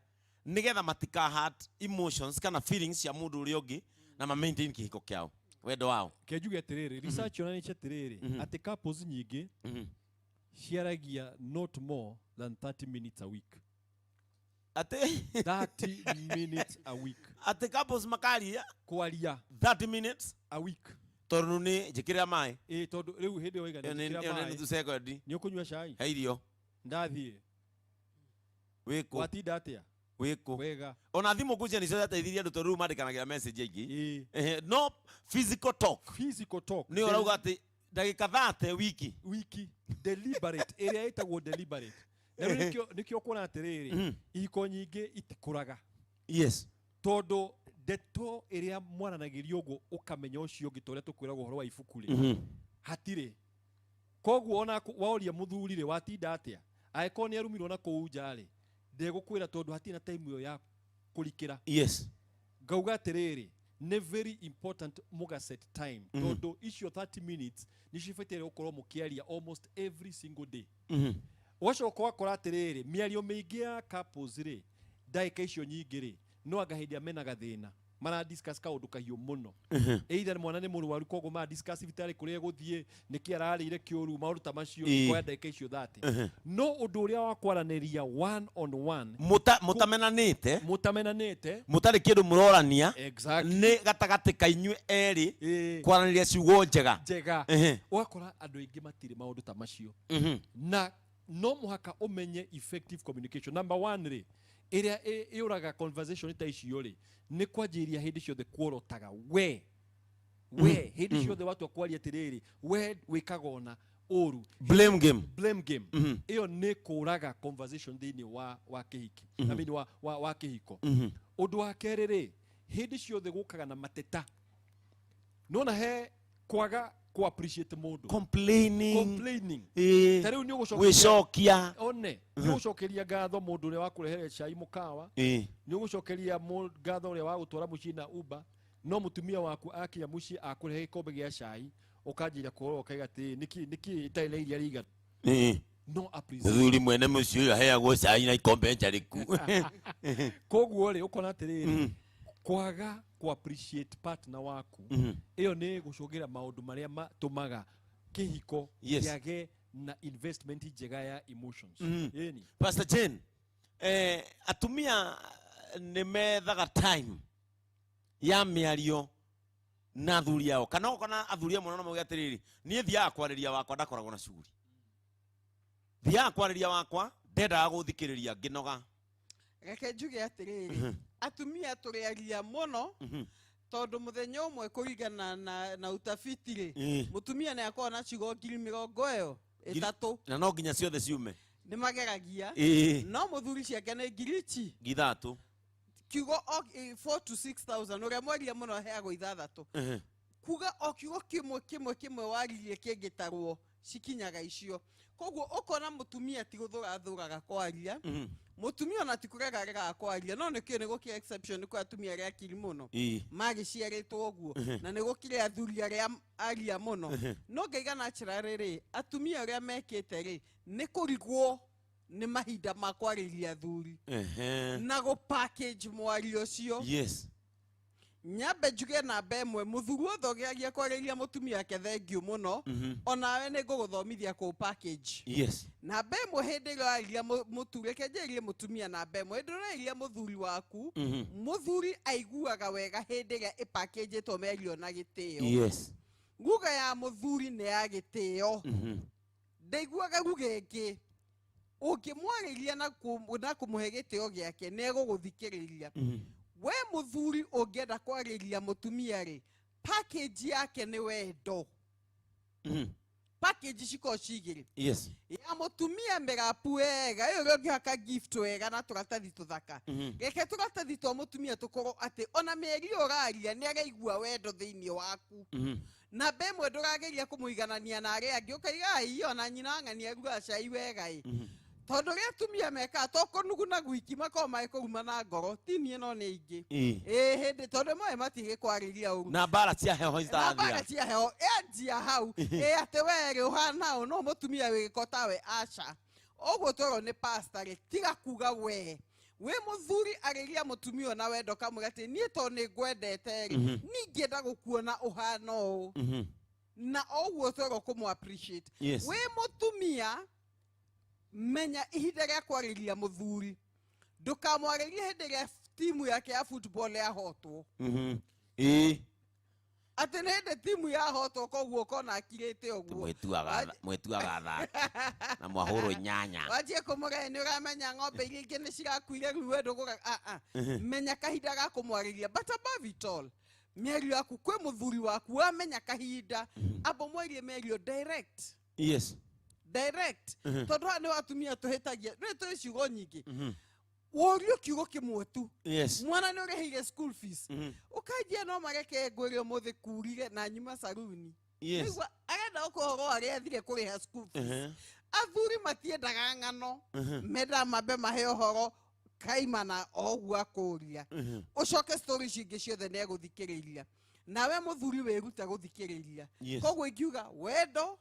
nigetha matika hurt emotions kana feelings ya mundu uri ungi na ma maintain kihiko kiao wendo wao kejuge atiriri research yonaniche atiriri ati couples nyingi ciaragia not more than 30 minutes a week. Ate 30 minutes a week. Ate couples makaria kwaria 30 minutes a week. Tondu ni njikira mai tondu riu hindi oiga ni njikira mai ni tusekondi ni ukunywa cai heirio ndathie wiko watinda atia wiko wega ona thimu kucia ni cio ateithirie andu tondu mandikanagira message ingi no physical talk ni urauga ati ndagika 30 wiki deliberate area itagwo deliberate na nikio kuona atiriri ihiko nyingi itikuraga yes tondu ndeto iria mwaranagirio uguo ukamenya ucio ungi toria tukwiragwo horo wa ibuku ri hatire koguo ona waoria muthuri ri watinda atia aiko ni arumirwo na kuu njari ndegukwira tondu hatina time yo ya kurikira yes ngauga atiriri ne very important muga set time tondu icio 30 minutes ni cibatie gukorwo mukiaria almost every single day wacoka wakora atiriri miario mingi ya couples ri ndaika icio nyingi ri no anga hindi amena gathina mara discuss kaundu kahiu muno either mwana ni murwaru kogo ma discuss vitari kuria guthie niki ararire kiuru maundu ta macio kwa ndaika icio 30 no undu uria wa kwaraniria one on one mutamenanite mutari kindu murorania exactly ni gatagati kainywe eri kwaraniria ciugo njega wakora andu ingi matire maundu ta macio na no muhaka umenye effective communication. Number 1 ri iria iuraga conversation ita icio ri ni kwanjiria hindi ciothe kuorotaga we hindi ciothe watu akwaria atiriri we wikagona oru blame game iyo ni kuraga conversation thini wa kihiki I mean wa kihiko undu wa keri ri hindi ciothe gukaga na mateta nona he kwaga ku appreciate mundu complaining tariu ni ugucokia one ni ugucokeria ngatho mundu uri wakurehere cai mukawa ni ugucokeria ngatho uri wa gutwara mucina Uber no mutumia waku akinya muci akurehe ikombe gia cai ukanjira kuoro ukaiga ti niki itaile iria riga no appreciate thuri mwene muci uyu aheagwo cai na ikombe njariku koguo ri ukona atiriri kwaga ku appreciate partner waku iyo ni gucogira maundu maria matumaga kihiko giage na investment njega ya emotions yeni Pastor Jane atumia ni methaga time ya miario na athuri yao kana athuri amwe no mauga atiriri nie thia kwariria wakwa ndakoragwo na shughuli thia kwariria wakwa ndenda guthikiriria nginoga reke njuge atiriri atumia turiaria muno tondu muthenya umwe kuringana na utafiti ri mutumia ni akora na ciugo 20,000 itatu na no nginya ciothe ciume ni mageragia no muthuri ciake ni ngirici githatu kiugo 4 to 6,000 uria mwaria muno heago ithathatu kuga o kiugo kimwe waririe kingitarwo cikinyaga icio koguo ukona mutumia ti guthuraga kwaria mutumia ona ti kurega kwaria no nikio ni gukia exception kwa atumia aria akiri muno magiciaritwo uguo na ni gukire athuri aria aria muno no ngaiga natural ri atumia aria mekite ri ni kurigwo ni mahinda ma kwariria athuri na go package mwario cio yes nyambe njuge namba ĩmwe mũthuri othogeagia kwariria mutumia ke thengio muno onawe ni nguguthomithia ku package yes namba ĩmwe hindi ĩrĩa wariria mũturi kenjerie mutumia namba ĩmwe hindi ũrairia muthuri waku muthuri aiguaga wega hindi ĩrĩa ĩpackage merio na gĩtĩo yes nguga ya muthuri ni ya gĩtĩo ndaiguaga nguga ĩngĩ ũngĩmwarĩria na kũmũhe gĩtĩo gĩake nĩ egũgũthikĩrĩria we muthuri ungenda kwariria mutumia ri package yake ni wendo package ciko cigiri Yes. ya mutumia merapu wega iyo ryo ngihaka gift wega na turatathi tuthaka reke turatathi twa mutumia tukoro ati ona meri oraria ni araigua wendo thiini waku na bemwe ndurageria kumuiganania na aria angi ukaiga iyo na nyina ng'ania ruga cai wega tondu ria tumia meka toko nuguna gwiki makoma ikuruma na ngoro tini no ni ingi hindi tondu moe matige kwariria uru Na bara cia heho na bara cia heho enjia hau ate were uhana no mutumia wigikotawe acha oguo toro ni pastor tiga kuga we muthuri ariria mutumia na wendo kamugati nie to ni ngwendete ningienda gukuona uhana o na oguo toro kumu appreciate we mutumia menya ihinda rĩa kwarĩria muthuri ndukamwarĩrie hĩndĩ ĩrĩa timu yake ya football yahotwo atĩ nĩ hĩndĩ timu yahotwo koguo kona akirĩte ũguo mwĩtuaga thaka na mwahũrwo inyanya wanjie kũmũgaya nĩ ũramenya ng'ombe iria ingĩ nĩ cirakuire rĩu we ndũgũra menya kahinda ga kũmwarĩria but above it all mĩario yaku kwĩ mũthuri waku wamenya kahinda amba mwarie mĩario direct tondu ni watumia tuhitagia ni tu ciugo nyingi worio kiugo kimwe tu mwana ni urihire school fees ukajia no mareke ngwire muthi kurire na nyuma saruni nigwa arenda okuhoro ari athire kuriha school fees athuri matiendaga ng'ano menda mabe mahe uhoro kaimana ogua kuria ucoke story cingi ciothe ni eguthikiriria nawe muthuri wiruta guthikiriria koguo ingiuga wendo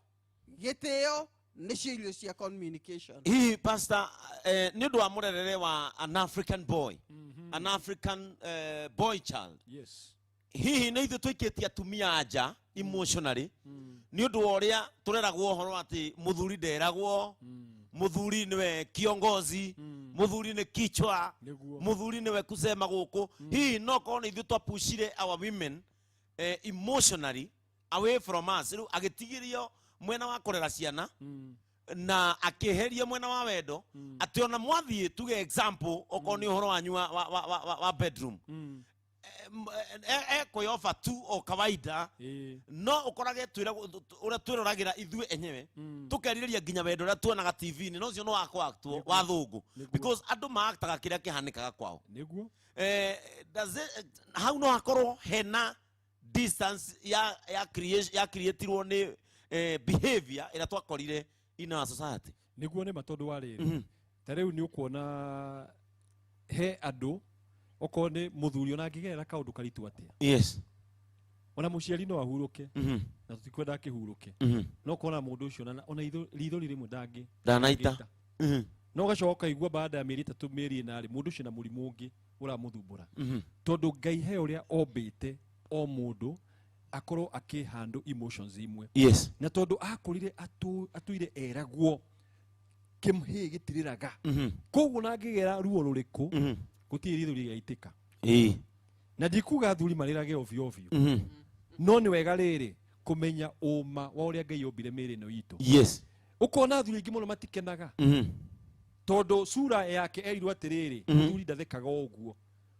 gitio nicio irio cia communication pastor ni undu wa murerere wa an African boy an African boy child hihi ni ithu twikitie atumia anja emotionally ni undu wa uria tureragwo horo ati muthuri nderagwo muthuri niwe kiongozi muthuri ni kichwa muthuri niwe kusema guku hihi no kona ithu twapushire our women emotionally away from us riu agitigirio mwena wa kurera ciana na akiheria mwena wa wendo ati ona mwathie tuge example okoni uhoro wanyu wa bedroom ko offer tu o kawaida no ukorage twira ura twiragira ithue enyewe tukeriria ginya wendo ura tuonaga TV ni no cio no wakwa tu wa thungu because andu maaktaga kiria kihanikaga kwao niguo how no akorwo hena distance ya creatirwo ni behavior ira twakorire in our society niguo ni matondu wa riri tareu ni ukuona he andu okone muthuri ona ngigerera kaundu karitu atia ona muciari no ahuruke na tutikwenda akihuruke no kona mundu ucio ona ritho rimwe ndanaita no gacoka igua baada ya mieri 3 mieri na ri mundu ucio na murimu ungi uramuthumbura tondu Ngai he uria ombite o mundu akorwo akihandle emotions imwe na tondu akurire atuire eragwo kimhi gitiriraga koguo na ngigera ruo ruriku gutiri ritho rigaitika na ndikuga athuri marirage ovyo ovyo no ni wega riri kumenya uma wa uria Ngai ombire miri no itu ukona athuri ingi muno matikenaga tondu sura yake erirwo atiriri athuri ndathekaga uguo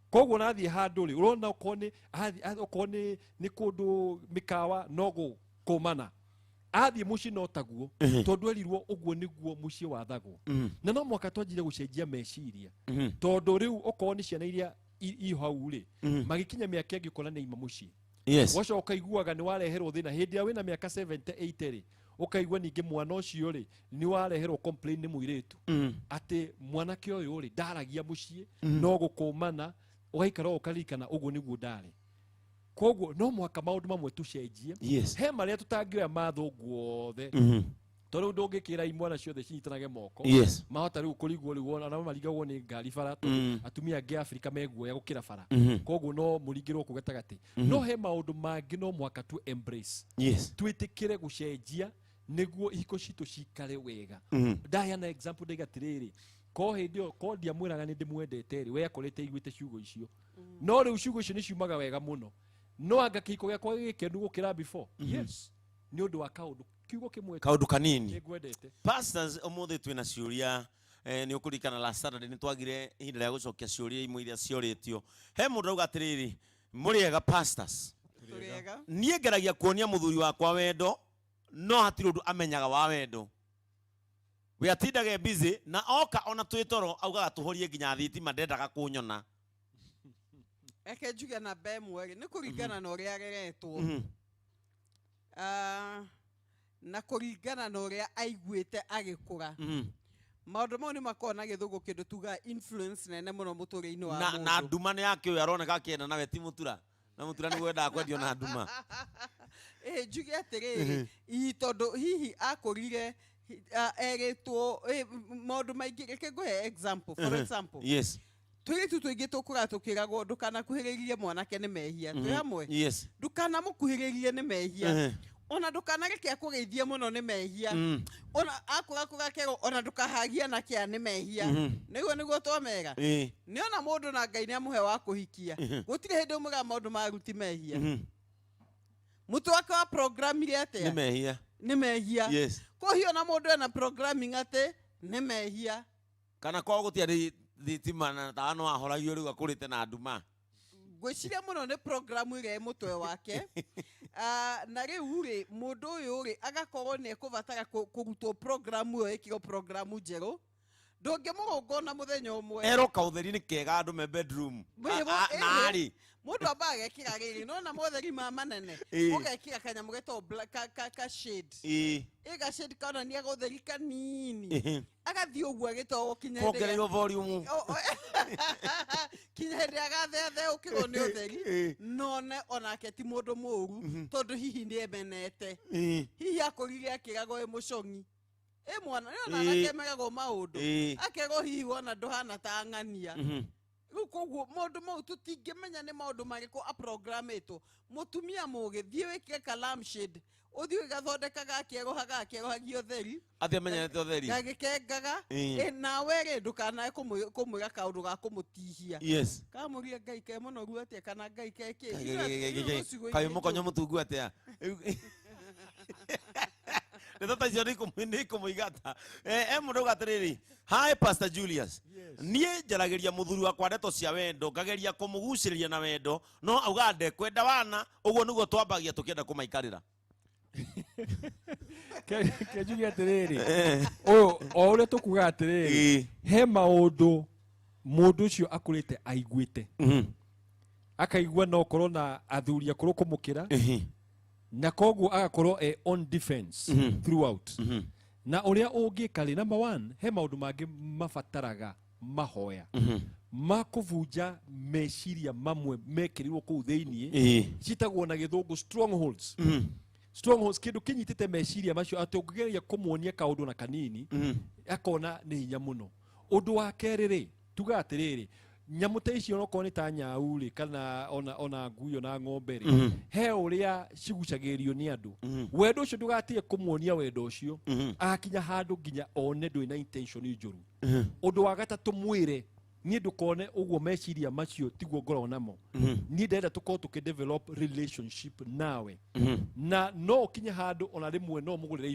koguo nathie handu ri urona okone ni kundu mikawa nogo kumana athie muci no taguo tondu erirwo uguo niguo muci wathagwo na no mwaka twanjire gucenjia meciria tondu riu okone ciana iria ihau ri magikinya miaka ingi ukona ni ima muci wacoka iguaga ni wareherwo thina hindi ya wina miaka 70 80 ri ukaigua ningi mwana ucio ri ni wareherwo complain ni muiritu ati mwanake uyu ri ndaragia muci no gukumana ugaikara ukarikana uguo niguo ndari koguo no mwaka maundu mamwe tucenjie he maria tutangioya mathungu othe tondu ndungikira imwana ciothe cinyitanage moko mahota riu kurigwo riu ona marigagwo ni ngari bara atumia angi Afrika meguoya gukira bara koguo no muringirwo kugatagati no he maundu mangi no mwaka tu embrace twitikire gucenjia niguo ihiko citu cikare wega ndahana example ndaigatiriri ko hindio ko ndia mwiraga ni ndimwendete ri we akorete igwite ciugo icio no riu ciugo icio ni ciumaga wega muno no anga kiko gakwa gikenu gukira before ni undu wa kaundu kiugo kimwe kaundu kanini pastors omuthi twina ciuria ni ukurikana last Saturday ni twagire ihinda ria gucokia ciuria imwe iria cioritio he mundu auga atiriri muriega pastors nie ngeragia kuonia muthuri wakwa wendo no hatiri undu amenyaga wa wendo we atindage busy na oka ona twitoro augaga tuhorie nginya thitima ndendaga kunyona eke njuge na bemwe ni kuringana na uria areretwo na kuringana na uria aiguite agikura maundu mau ni makona githugu kindu tuga influence nene muno muture-ini wa mundu na nduma ni yake uyu aroneka akienda nawe ti mutura na mutura ni gwendaga kwendio na nduma njuge atiriri tondu hihi akurire eretwo maundu maingi reke nguhe example for example yes twiritu twingi tukura tukiragwo ndukana kuhiririe mwanake ni mehia twi hamwe yes ndukana mukuhiririe ni mehia ona ndukana reke akugeithie muno ni mehia ona akura kero ona ndukahagia na kia ni mehia niguo twamega ni ona mundu na Ngai ni amuhe wa kuhikia gutire hindi umuga maundu maruti mehia mutu wake wa programming atia ni mehia yes ko hiyo na mundu na programming ate ni mehia kana ko gutia thitima na tano ahoragio riu akurite na nduma gwiciria muno ni programu ire mutwe wake na riu ri mundu uyu ri agakorwo ni ekubatara kurutwo programu iyo ikiro programu njeru ndungi mugongona muthenya umwe eroka utheri ni kega andu me bedroom nari mundu ambaga ekira riri nona mutheri ma manene ugekira kanyamu geto ka shade ega shade kana ni agotheri kanini agathi uguo gitogo kinya kuongereirwo volume kinya ndi agathethe ukirwo ni utheri none onake ti mundu muru tondu hihi ni emenete hihi akurire akirago emucongi mwana yona nakemerago maundu akego hihi wona nduhana ta ng'ania koguo maundu mau tutingimenya ni maundu mariko aprogrametwo mutumia mugithie wikire ka lampshade uthie gathondekaga akierohagio theri atia menyete theri gagikengaga nawe ri ndukanae kumwira kaundu ga kumutihia yes kamuria Ngai ke muno ru atia kana Ngai ke ki kai mukonyo mutungu atia Nitata cio ni kumuigata mundu gatiriri hi Pastor Julius nie njaragiria muthuri wakwa ndeto cia wendo ngageria kumuguciriria na wendo no auga ndekwenda wana uguo niguo twambagia tukienda kumaikarira ke njuge atiriri o uria tukuga atiriri he maundu mundu ucio akurite aiguite akaigua no korwo na athuri akuru kumukira na koguo agakorwo on defense throughout na uria ungika ri number 1 he maundu mangi mabataraga mahoya makuvunja meciria mamwe mekirirwo kuu thiini citagwo na githungu strongholds strongholds kindu kinyitite meciria macio ati ungigeria kumuonia kaundu na kanini akona ni hinya muno undu wa keriri tuga atiriri nyamu ta icio no koni ta nyau ri kana ona nguyo na ng'ombe ri he uria cigucagirio ni andu wendo ucio ndugatie kumuonia wendo ucio akinya handu nginya one ndui na intention njuru undu wa gatatu mwire ni ndukone uguo meciria macio tiguo ngoro namo ni ndenda tuko tukidevelop relationship nawe na no kinya handu ona rimwe no mugurire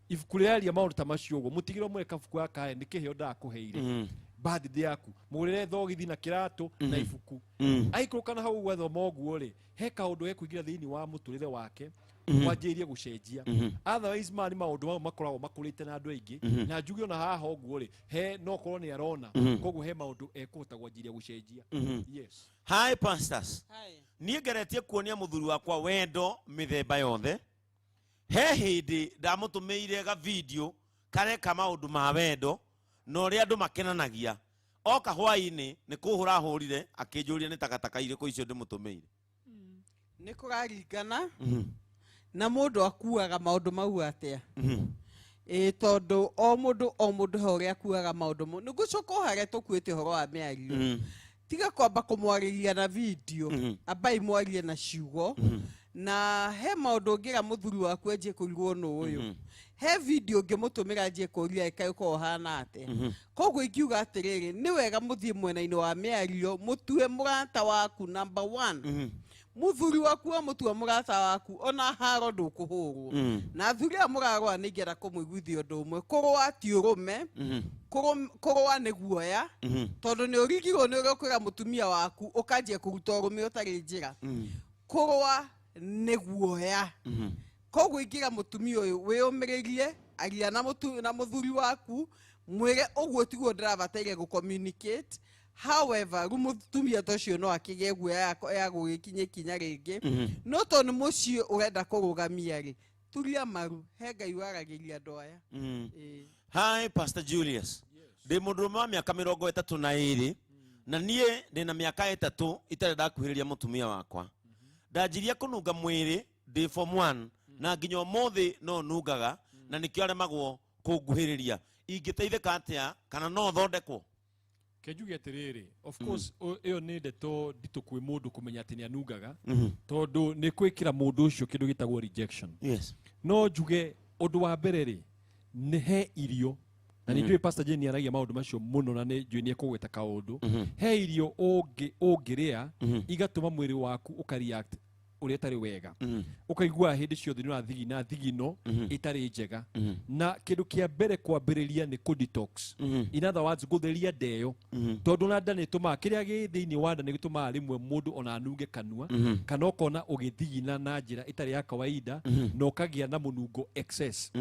ibuku ria maundu ta macio uguo mutigiro mwe kabuku aka ni kiheo ndakuheire birthday yaku mugurire thogithi na kiratu na ibuku aikirukana hau gwethoma uguo ri he kaundu ekuigira thiini wa muturire wake wanjirie gucenjia otherwise mani maundu mau makoragwo makurite na andu aingi na njuge ona haha uguo ri he no korwo ni arona koguo he maundu ekuhota gwanjiria gucenjia yes hi pastors nie ngeretie kuonia muthuri wakwa wendo mithemba yothe he hindi ndamutumiire ga video kareka maundu ma wendo no ri andu makenanagia oka hwaini ni kuhura hurire akinjuria ni takataka iriku icio ndimutumiire ni kuraringana na mundu akuaga maundu mau atia tondu o mundu hore akuaga maundu mu nigucoka hare tukwite horo wa miario tiga kwamba kumwariria na video abai mwarie na ciugo na he maundu ngira muthuri waku enje kurigwo no uyu he video ngimutumira nje kuria ikaiko hana ate koguo ingiuga atiriri ni wega muthie mwena-ini wa miario mutue murata waku number 1 muthuri waku mutua murata waku ona haro ndukuhurwo na thuri amurarwa ni ngera kumwiguithia undu umwe kurwa ti urume kurwa ni guoya tondu ni urigirwo ni urokwira mutumia waku ukanjia kuruta urume utari njira kurwa ni guoya koguo ingira mutumia uyu wiyumiririe aria na muthuri waku mwire uguo tiguo ndirabateire gu communicate. However, mutumia tocio no akige guoya ya gugikinye kinya ringi no to ni muci urenda kurugamia ri turia maru he Ngai waragiria andu aya. Hi Pastor Julius. Ndi mundu wa miaka 32 na nie ndina miaka 3 itare ndakuhiriria mutumia wakwa. Ndajiria kununga mwiri ndi form 1 na nginya umuthi no nungaga na nikio aremagwo kunguhiriria. Ingiteithika atia kana no thondekwo? Kejuge atiriri, of course iyo ni ndeto nditu kwi mundu kumenya ati ni anungaga tondu ni kwikira mundu ucio kindu gitagwo rejection. Yes. No njuge undu wa mbere ri ni he irio na nijue Pastor Jane aragia maundu macio muno na ni njui ni ekugweta kaundu he irio ungiria igatuma mwiri waku ukareact uria tari wega ukaigua hindi ciothe ni urathigina thigino itari njega na kindu kia mbere kwambiriria ni ku detox. In other words, gutheria ndeyo tondu na nda ni tuma kiria gi thiini wa nda ni gituma rimwe mundu ona anunge kanua kana ukona ugithigina na njira itari ya kawaida no kagia na munungo excess.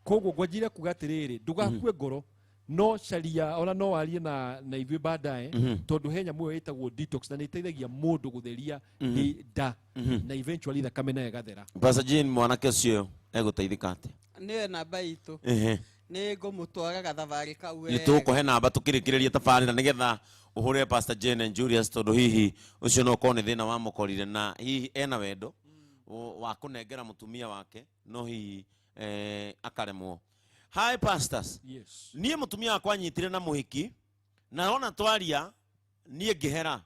Koguo gwajira kugatiriri ndugakue ngoro no sharia ona no arie na ithuĩ baadaye tondu henya muyo itagwo detox na niteithagia mundu gutheria nda na eventually thakame na igathera. Pastor Jane mwanake ucio eguteithika atia? Niwe namba itu ni ngumutwara gathabari kau wega. Nitukuhe namba tukirikiriria tabarira nigetha uhure Pastor Jane and Julius tondu hihi ucio no kone thina wa mukorire na hihi ena wendo wa kunengera mutumia wake no hihi akaremwo. Hi pastors. Yes. Nie mutumia wakwa nyitire na muhiki na ona twaria nie ngihera.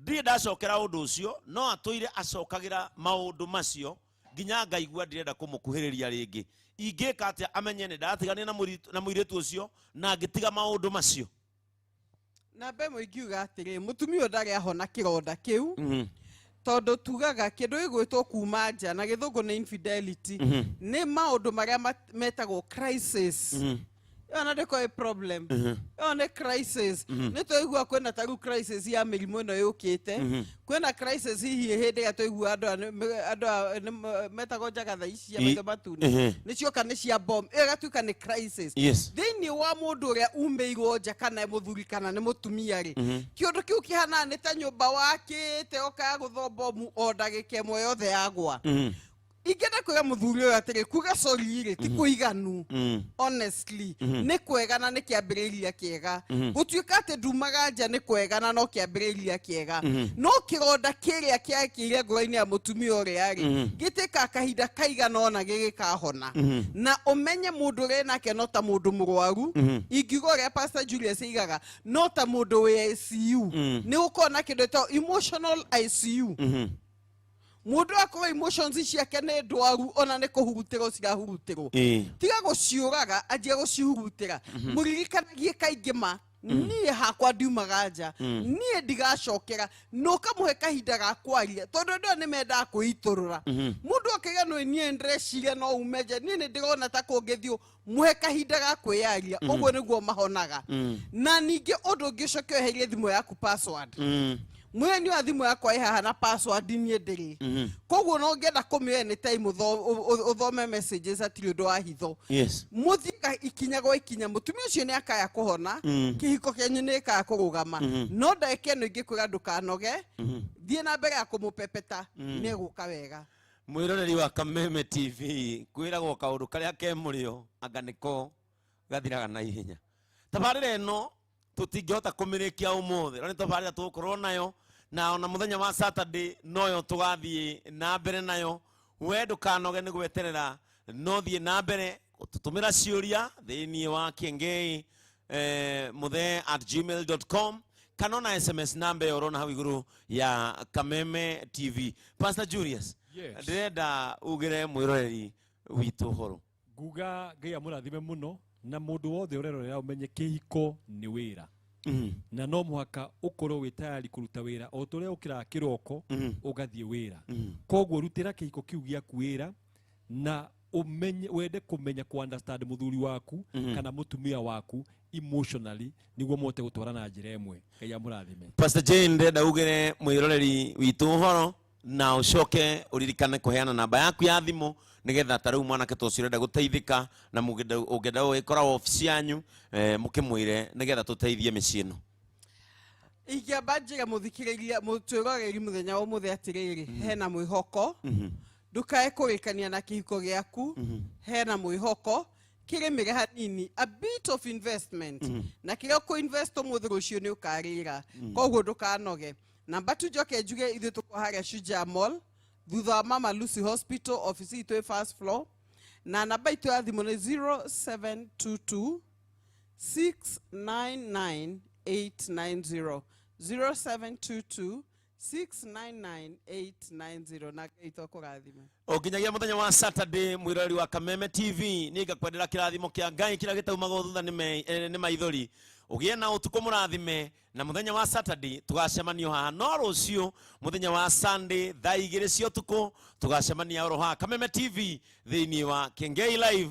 Ndire ndacokera undu ucio no atuire acokagira maundu macio nginya ngaigua ndirenda kumukuhiriria ringi. Ingika atia amenye ni ndatigania na muiritu ucio na ngitiga maundu macio? Na be muigiuga atiri mutumia ndari ahona kironda kiu tondu tugaga kindu igwitwo kuma nja na githungu ni infidelity ni maundu maria metagwo crisis. Yona ndiko a problem. Yona crisis. Ni toigua kwena taru crisis ya mirimo no yukite. Kwena crisis hihi hindi ya toigua andu metagwo njagatha ici ya maitho matune. Ni cioka ni cia bomb. Igatuika ni crisis. Thiini wa mundu uria umeirwo nja kana muthuri kana ni mutumia ri. Kiundu kiu kihana ni ta nyumba wakite oka guthomba mu o ndagika imwe yothe yagwa. Ingenda kuga muthuri uyu atiri kuga sorry ri ti kuiganu. Honestly ni kwega na ni kiambiriria kiega. Gutuika ati ndumaga nja ni kwega na no kiambiriria kiega. No kironda kiria kiakire ngoro-ini ya mutumia uria ri gitika kahinda kaigana ona gigikahona na umenye mundu ri nake no ta mundu murwaru. Ingiuga uria Pastor Julius igaga no ta mundu wi ICU. Ni ukona kindu ta emotional ICU. Mundu akwa emotions ciake ni ndwaru ona ni kuhurutira cirahurutiro tiga guciuraga anjia gucihurutira muririkanagie kaingi ma nie hakwa ndiumaga nja nie ndigacokera no kamuhe kahinda ga kwaria tondu ndo ni menda kuiturura mundu akiga no nie ndreciria no umeje nie ni ndirona ta kungithio muhe kahinda ga kwiaria uguo niguo mahonaga na ningi undu ngicokio herie thimu yaku password mwene wa thimu yakwa ihaha na password nie ndiri koguo no ngenda kumire ni time uthome messages atiri undu wa hitho muthika ikinya gwa ikinya mutumia ucio ni akaya kuhona kihiko kenyu ni akaya kurugama no ndeke no ingikwira ndukanoge thie na mbere ya kumupepeta ni guka wega. Mwiroreri wa Kameme TV kwiragwo kaundu karia ke murio anga niko gathiraga na ihenya. Tabarira eno tutingihota kumirikia umuthi rani tabarira tukorwo nayo na ona muthenya wa Saturday noyo tugathie na mbere nayo we ndukanoge ni gweterera no thie na mbere tutumira ciuria thiini wa Kiengei muthe@gmail.com kana na SMS number yorona hau iguru ya Kameme TV. Pastor Julius, ndenda ugire mwiroreri witu horo guga Ngai amurathime muno na mundu wothe urerorera umenye kihiko ni wira na no muhaka ukorwo wi tayari kuruta wira o turia ukira kiroko ugathie wira koguo rutira kihiko kiu giaku wira na umenye wende kumenya ku understand muthuri waku kana mutumia waku emotionally niguo mote gutwarana njira imwe. Ngai amurathime. Pastor Jane ndenda ugire mwiroreri witu horo na ucoke uririkane kuheana namba yaku ya thimu nigetha tariu mwanake tocio renda guteithika na mugenda wikora ofisi yanyu mukimwire nigetha tuteithie micii ino. Ingĩamba njĩra mũthikĩrĩria mũtwĩroreri mũthenya ũmũthĩ atĩrĩrĩ, hena mwĩhoko, ndukae kũrĩkania na kĩhiko gĩaku, hena mwĩhoko, kĩrĩmĩre hanini, a bit of investment, na kĩrĩa ũkũ-invest ũmũthĩ rũciũ nĩ ũkarĩra, koguo ndũkanoge. Namba tujoke njuge ithuĩ tũkũ harĩa Shujaa Mall, thutha wa Mama Lucy Hospital, ofisi itũ first floor, na namba itũ ya thimũ nĩ 0722 699 890 0722 699 na ito kurathime. Okinyagia muthenya wa Saturday mwirori wa Kameme TV ni ngakwendera kirathimo kia Ngai kira gitaumaga thutha ni maithori ugie na utuko murathime na muthenya wa Saturday tugacemanio haha no rucio muthenya wa Sunday thaa 2 cia utuko tugacemania oro haha Kameme TV thiini wa Kengei Live.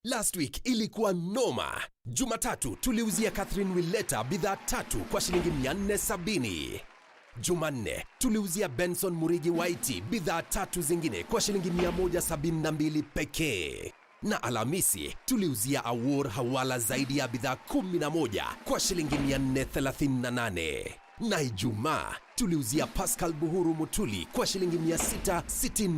Last week ilikuwa noma. Jumatatu tuliuzia Catherine Willeta bidhaa 3 kwa shilingi 470. Jumanne tuliuzia Benson Murigi Waiti bidhaa 3 zingine kwa shilingi 172 pekee. Na Alhamisi tuliuzia Awor Hawala zaidi ya bidhaa 11 kwa shilingi 438. Na Ijumaa tuliuzia Pascal Buhuru Mutuli kwa shilingi 660.